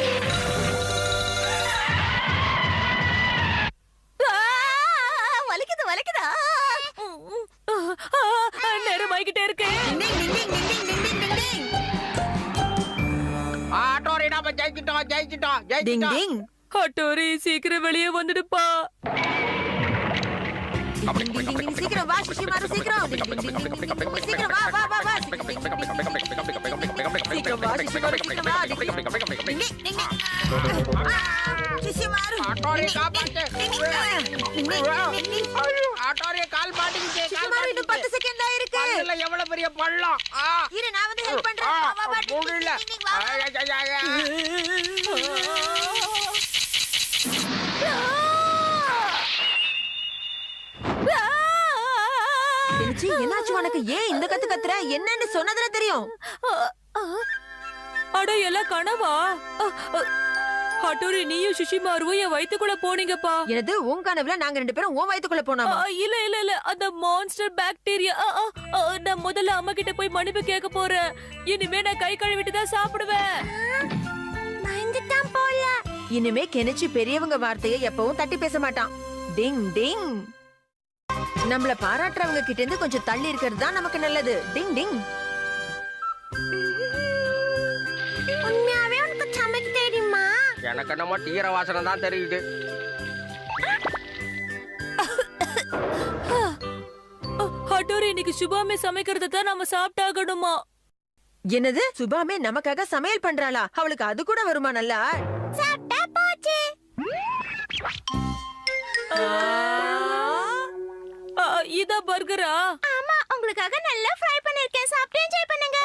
ஆகிட்டே இருக்கு. ஆட்டோரி நாம ஜெயிச்சிட்டோம் ஜெயிச்சிட்டோம் டிங் ஜெயிச்சிட்டோம். டிங். ஹட்டோரி சீக்கிரம் வெளியே வந்துடுப்பா. டிங் டிங் டிங். சீக்கிரம் வா சிஷிமாரு, சீக்கிரம். டிங் டிங் டிங் டிங் டிங். சீக்கிரம் வா வா வா வா. சீக்கிரம் வா சிஷிமாரு, சீக்கிரம் வா. டிங் டிங் டிங் டிங். சிஷிமாரு. ஆட்டோரி காப்பாத்து. ஆட்டோரி கால் மாட்டிக்கிச்சு. சிஷிமாரு, இன்னும் 10 செகண்ட் தான் இருக்கு. பள்ளத்துல எவ்வளவு பெரிய பள்ளம். இரு, நான் வந்து ஹெல்ப் பண்றேன். வா வா வா. முடியல. கெனிச்சி, என்னாச்சு உனக்கு? ஏன் இந்த கத்து கத்துற? என்னன்னு சொன்னதுல தெரியும். அட எல்லாம் கனவா? ஹட்டோரி நீயும் சுஷிமாருவும் என் வயித்துக்குள்ள போனீங்கப்பா. எனது உன் கனவுல நாங்க 2 பேரும் உன் வயித்துக்குள்ள போனோமா? இல்ல இல்ல இல்ல, அந்த மான்ஸ்டர் பாக்டீரியா. நான் முதல்ல அம்மா கிட்ட போய் மன்னிப்பு கேட்க போறேன். இனிமே நான் கை கழுவிட்டு தான் சாப்பிடுவேன். பயந்துட்டான் போல. இனிமே கெனிச்சி பெரியவங்க வார்த்தையை எப்பவும் தட்டி பேச மாட்டான். டிங் டிங். நம்மள பாராட்டுறவங்க கிட்ட இருந்து கொஞ்சம் தள்ளி இருக்கிறது தான் நமக்கு நல்லது. டிங் டிங். உண்மையாவே உனக்கு சமைக்க தெரியுமா? எனக்கு என்னமோ தீர வாசனை தான் தெரியுது. ஹட்டோரி இன்னைக்கு சுபாமே சமைக்கிறத தான் நாம சாப்பிட்டாகணுமா? என்னது? சுபாமே நமக்காக சமையல் பண்றாளா? அவளுக்கு அது கூட வருமா? நல்லா சாப்பிட்டா போச்சு. இதா பர்கரா? ஆமா, உங்களுக்காக நல்லா ஃப்ரை பண்ணிருக்கேன். சாப்பிட்டு என்ஜாய் பண்ணுங்க.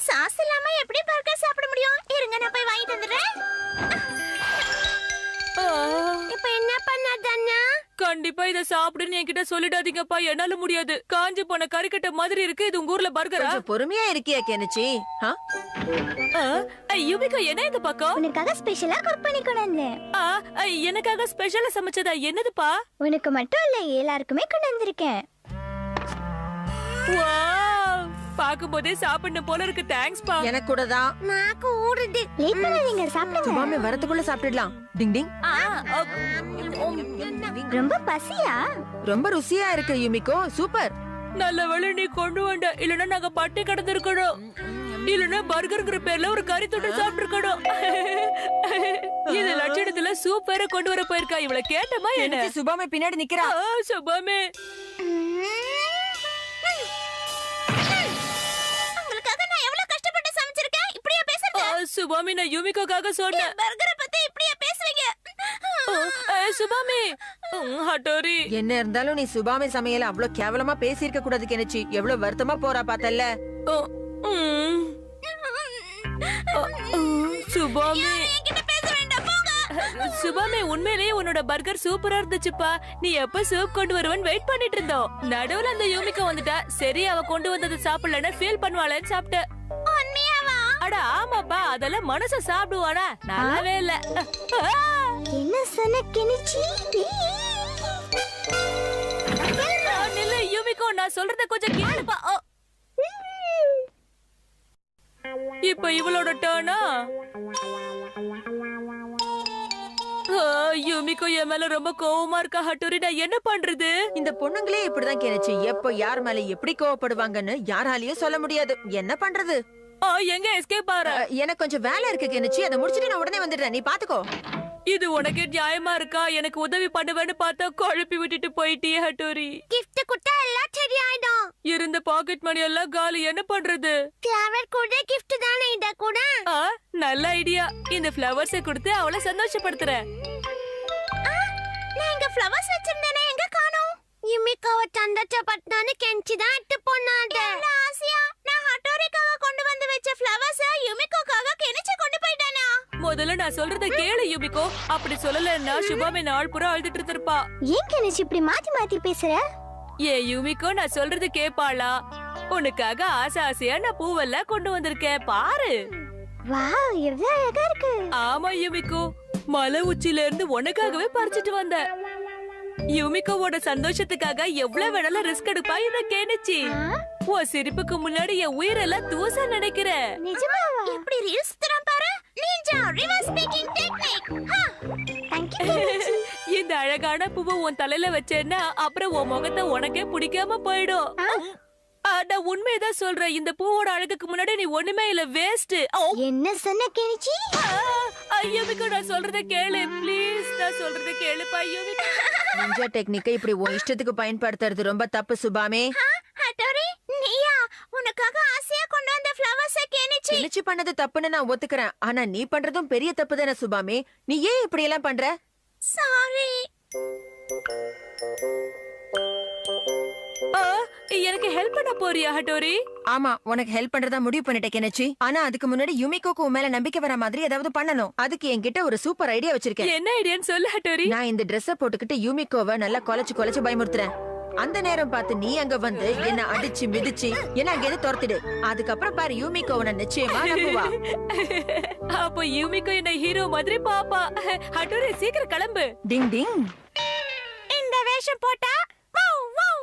சாஸ் இல்லாம எப்படி பர்கர் சாப்பிட முடியும்? இருங்க, நான் போய் வாங்கிட்டு வந்துடுறேன். இப்போ என்ன பண்ணாதண்ணா? கண்டிப்பா இத சாப்பிடுன்னு என்கிட்ட சொல்லிடாதீங்கப்பா. என்னால முடியாது. காஞ்சு போன கறிக்கட்ட மாதிரி இருக்கு. இது உங்க ஊர்ல பர்கரா? கொஞ்சம் பொறுமையா இருக்கியா கெனிச்சி? யுமிகா, என்ன இந்த பக்கம்? உனக்காக ஸ்பெஷலா குக் பண்ணி கொண்டு வந்தேன். எனக்காக ஸ்பெஷலா சமைச்சதா? என்னதுப்பா? உனக்கு மட்டும் இல்ல, எல்லாருக்குமே கொண்டு வந்திருக்கேன். வாவ், பாக்கும்போதே சாப்பிடணும் போல இருக்கு. தேங்க்ஸ் பா. எனக்கு கூட தான். நாக்கு ஊறுது. லேட் பண்ணாதீங்க, சாப்பிடுங்க. சுபாமே வரதுக்குள்ள சாப்பிட்டுடலாம். டிங் டிங். ரொம்ப பசியா? ரொம்ப ருசியா இருக்கு யுமிகோ. சூப்பர். நல்ல வேளை நீ கொண்டு வந்த. இல்லன்னா நாங்க பட்டி கிடந்திருக்கணும். இல்லன்னா பர்கர்ங்கிற பேர்ல ஒரு கறி துண்டு சாப்பிட்டுருக்கணும். இது லட்சணத்துல சூப்பரா கொண்டு வர போயிருக்கா. இவள கேட்டமா என்ன? சுபாமே பின்னாடி நிக்கிறா. சுபாமே, உங்களுக்காக நான் எவ்வளவு கஷ்டப்பட்டு சமைச்சிருக்கேன். இப்படியா பேசுறீங்க? சுபாமி, நான் யுமிகோக்காக சொன்னேன். பர்கரை பத்தி இப்படியா பேசுவீங்க? சுபாமி. ஹட்டோரி, என்ன இருந்தாலும் நீ சுபாமே சமையல அவ்வளவு கேவலமா பேசியிருக்க கூடாது கெனிச்சி. எவ்வளவு வருத்தமா போறா பார்த்தல்ல. சுபாமி. என்கிட்ட பேச வேண்டாம், போங்க. சுபாமே, உண்மையிலேயே உன்னோட பர்கர் சூப்பரா இருந்துச்சுப்பா. நீ எப்ப சூப் கொண்டு வருவன்னு வெயிட் பண்ணிட்டு இருந்தோம். நடுவுல அந்த யூமிகா வந்துட்டா. சரி, அவ கொண்டு வந்தது சாப்பிடலன்னா ஃபீல் பண்ணுவாளேன்னு சாப்பிட்ட. உண்மையாவா? அட ஆமாப்பா, அதெல்லாம் மனச சாப்பிடுவானா? நல்லாவே இல்ல. என்ன சொன்ன கெனிச்சி? நில்லு யூமிகோ, நான் சொல்றத கொஞ்சம் கேளுப்பா. இப்ப இவளோட டர்னா? யூமிகோ என் மேல ரொம்ப கோவமா இருக்கா. ஹட்டோரி, நான் என்ன பண்றது? இந்த பொண்ணுங்களே இப்படிதான் கெனிச்சி. எப்ப யார் மேல எப்படி கோவப்படுவாங்கன்னு யாராலையும் சொல்ல முடியாது. என்ன பண்றது? எங்க எஸ்கேப் ஆற? எனக்கு கொஞ்சம் வேலை இருக்கு கெனிச்சி. அதை முடிச்சிட்டு நான் உடனே வந்துடுறேன். நீ பாத்துக்கோ. இது உனக்கே நியாயமா இருக்கா? எனக்கு உதவி பண்ணுவேன்னு பார்த்தா குழப்பி விட்டுட்டு போயிட்டியே ஹட்டோரி. gift கொடுத்தா எல்லாம் சரியாயிடும். இருந்த பாக்கெட் மணி எல்லாம் காலி. என்ன பண்றது? ஃப்ளவர் கூட gift தானே, இத கூட. நல்ல ஐடியா. இந்த ஃப்ளவர்ஸை கொடுத்து அவளை சந்தோஷப்படுத்துறேன். நான் இங்க ஃப்ளவர்ஸ் வச்சிருந்தேனே, எங்க காணோம்? யுமிகாவ சந்தோஷப்படுத்தானே கெஞ்சி தான் எடுத்து போனாங்க. ஆசியா, நான் ஹட்டோரிக்காக கொண்டு வந்து வச்ச ஃப்ளவர்ஸ் யுமிகோக்காக கெனிச்சி கொண்டு போயிட்டானா? முதல்ல நான் சொல்றத கேளு யுமிகோ. அப்படி சொல்லலன்னா சுபாமே நாள் பூரா அழுதுட்டு இருந்திருப்பா. ஏன் கெனிச்சி இப்படி மாத்தி மாத்தி பேசுற? யுமிகோ, நான் சொல்றது கேப்பாளா? உனக்காக ஆசை ஆசையா நான் பூவெல்லாம் கொண்டு வந்திருக்கேன். பாரு. வாவ், எவ்வளவு அழகா இருக்கு. ஆமா யுமிகோ, மலை உச்சில இருந்து உனக்காகவே பறிச்சிட்டு வந்த. யுமிகோவோட சந்தோஷத்துக்காக எவ்வளவு வேணாலும் ரிஸ்க் எடுப்பா இந்த கெனிச்சி. உன் சிரிப்புக்கு முன்னாடி என் உயிரெல்லாம் தூசா நினைக்கிற. நிஜமாவா? எப்படி ரீல்ஸ் தரம் பாரு. Ninja reverse speaking technique. Thank you. இந்த அழகான பூவை உன் தலையில வச்சேன்னா அப்புறம் உன் முகத்தை உனக்கே பிடிக்காம போயிடும். நான் உண்மையதான் சொல்றேன். இந்த பூவோட அழகுக்கு முன்னாடி நீ ஒண்ணுமே இல்ல, வேஸ்ட். என்ன சொன்ன கெனிச்சி? யுமிகோ நான் சொல்றத கேளு ப்ளீஸ். நான் சொல்றத கேளுப்பா யுமிகோ. நிஞ்சா டெக்னிக்கை இப்படி உன் இஷ்டத்துக்கு பயன்படுத்துறது ரொம்ப தப்பு சுபாமே. ஹட்டோரி நீயா உனக்காக ஆசையா கொண்டு வந்த ஃப்ளவர்ஸ் கெனிச்சி? கிழிச்சு பண்ணது தப்புன்னு நான் ஒத்துக்கிறேன். ஆனா நீ பண்றதும் பெரிய தப்பு தானே சுபாமே. நீ ஏன் இப்படி எல்லாம் பண்ற? சாரி. எனக்கு ஹெல்ப் பண்ண போறியா ஹட்டோரி? ஆமா, உனக்கு ஹெல்ப் பண்றதா முடிவு பண்ணிட்டேன் கெனிச்சி. ஆனா அதுக்கு முன்னாடி யுமிகோக்கு உன் மேல நம்பிக்கை வர மாதிரி ஏதாவது பண்ணணும். அதுக்கு என்கிட்ட ஒரு சூப்பர் ஐடியா வச்சிருக்கேன். என்ன ஐடியான்னு சொல்லு ஹட்டோரி. நான் இந்த Dress போட்டுக்கிட்டு யுமிகோவை நல்லா கொலைச்சு பயமுறுத்துறேன். அந்த நேரம் பார்த்து நீ அங்க வந்து என்ன அடிச்சு மிதிச்சு என்ன அங்க துரத்திடு. அதுக்கப்புறம் பாரு யுமிகோவை நிச்சயமா நம்புவா. அப்போ யுமிகோ என்ன ஹீரோ மாதிரி பாப்பா. ஹட்டோரி சீக்கிரம் கிளம்பு. டிங் டிங். இந்த வேஷம் போட்டா வவ் வவ்.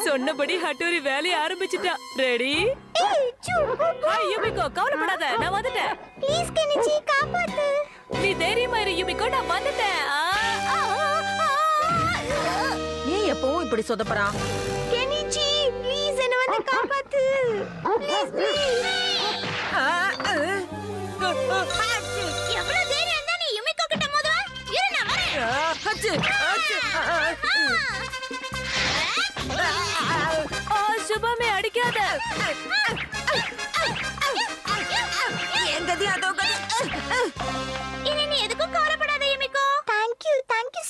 சொன்னபடி ஹட்டோரி வேலைய ஆரம்பிச்சிட்டா. ரெடி? ஹாய் யுமிகோ, கவலைப்படாத, நான் வந்துட்டேன். ப்ளீஸ் கெனிச்சி காப்பாத்து. நீ தைரியமா இரு யுமிகோ, நான் வந்துட்டேன். ஏன் எப்பவும் இப்படி சொதப்பறான்? கெனிச்சி ப்ளீஸ் என்ன வந்து காப்பாத்து. Please please. எவ்வளவு தைரியம் இருந்தா நீ யுமிகோ கிட்ட மோதுவ? இரு நான் வரேன். சுபாமே அடிக்காத. எங்கதி அதோ கதி. இனி நீ எதுக்கும் கவலைப்படாத Yumiko. Thank you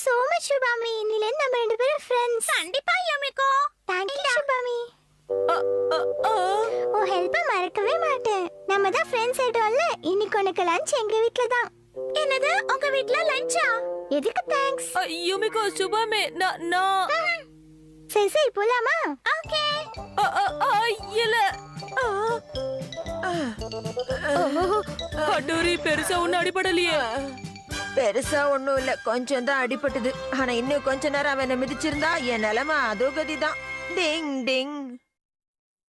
so much சுபாமி. இன்னில இருந்து நம்ம ரெண்டு பேரும் ஃப்ரெண்ட்ஸ். கண்டிப்பா யுமிகோ. தேங்க் யூ சுபாமி. ஓ ஹெல்ப் மறக்கவே மாட்டேன். நம்ம தான் ஃப்ரெண்ட்ஸ் ஆயிட்டோம்ல. இன்னைக்கு உனக்கு லஞ்ச் எங்க வீட்ல தான். என்னது உங்க வீட்ல லஞ்சா? எதுக்கு தேங்க்ஸ்? யுமிகோ சுபாமே நான் சரி போலாமா? ஓகே. இல்ல. ஹட்டோரி பெருசா ஒன்னும் அடிபடலையே. பெருசா ஒண்ணும் இல்ல, கொஞ்சம் தான் அடிபட்டது. ஆனா இன்னும் கொஞ்ச நேரம் அவனை மிதிச்சிருந்தா என் நிலைமை அதோ கதிதான். டிங் டிங்.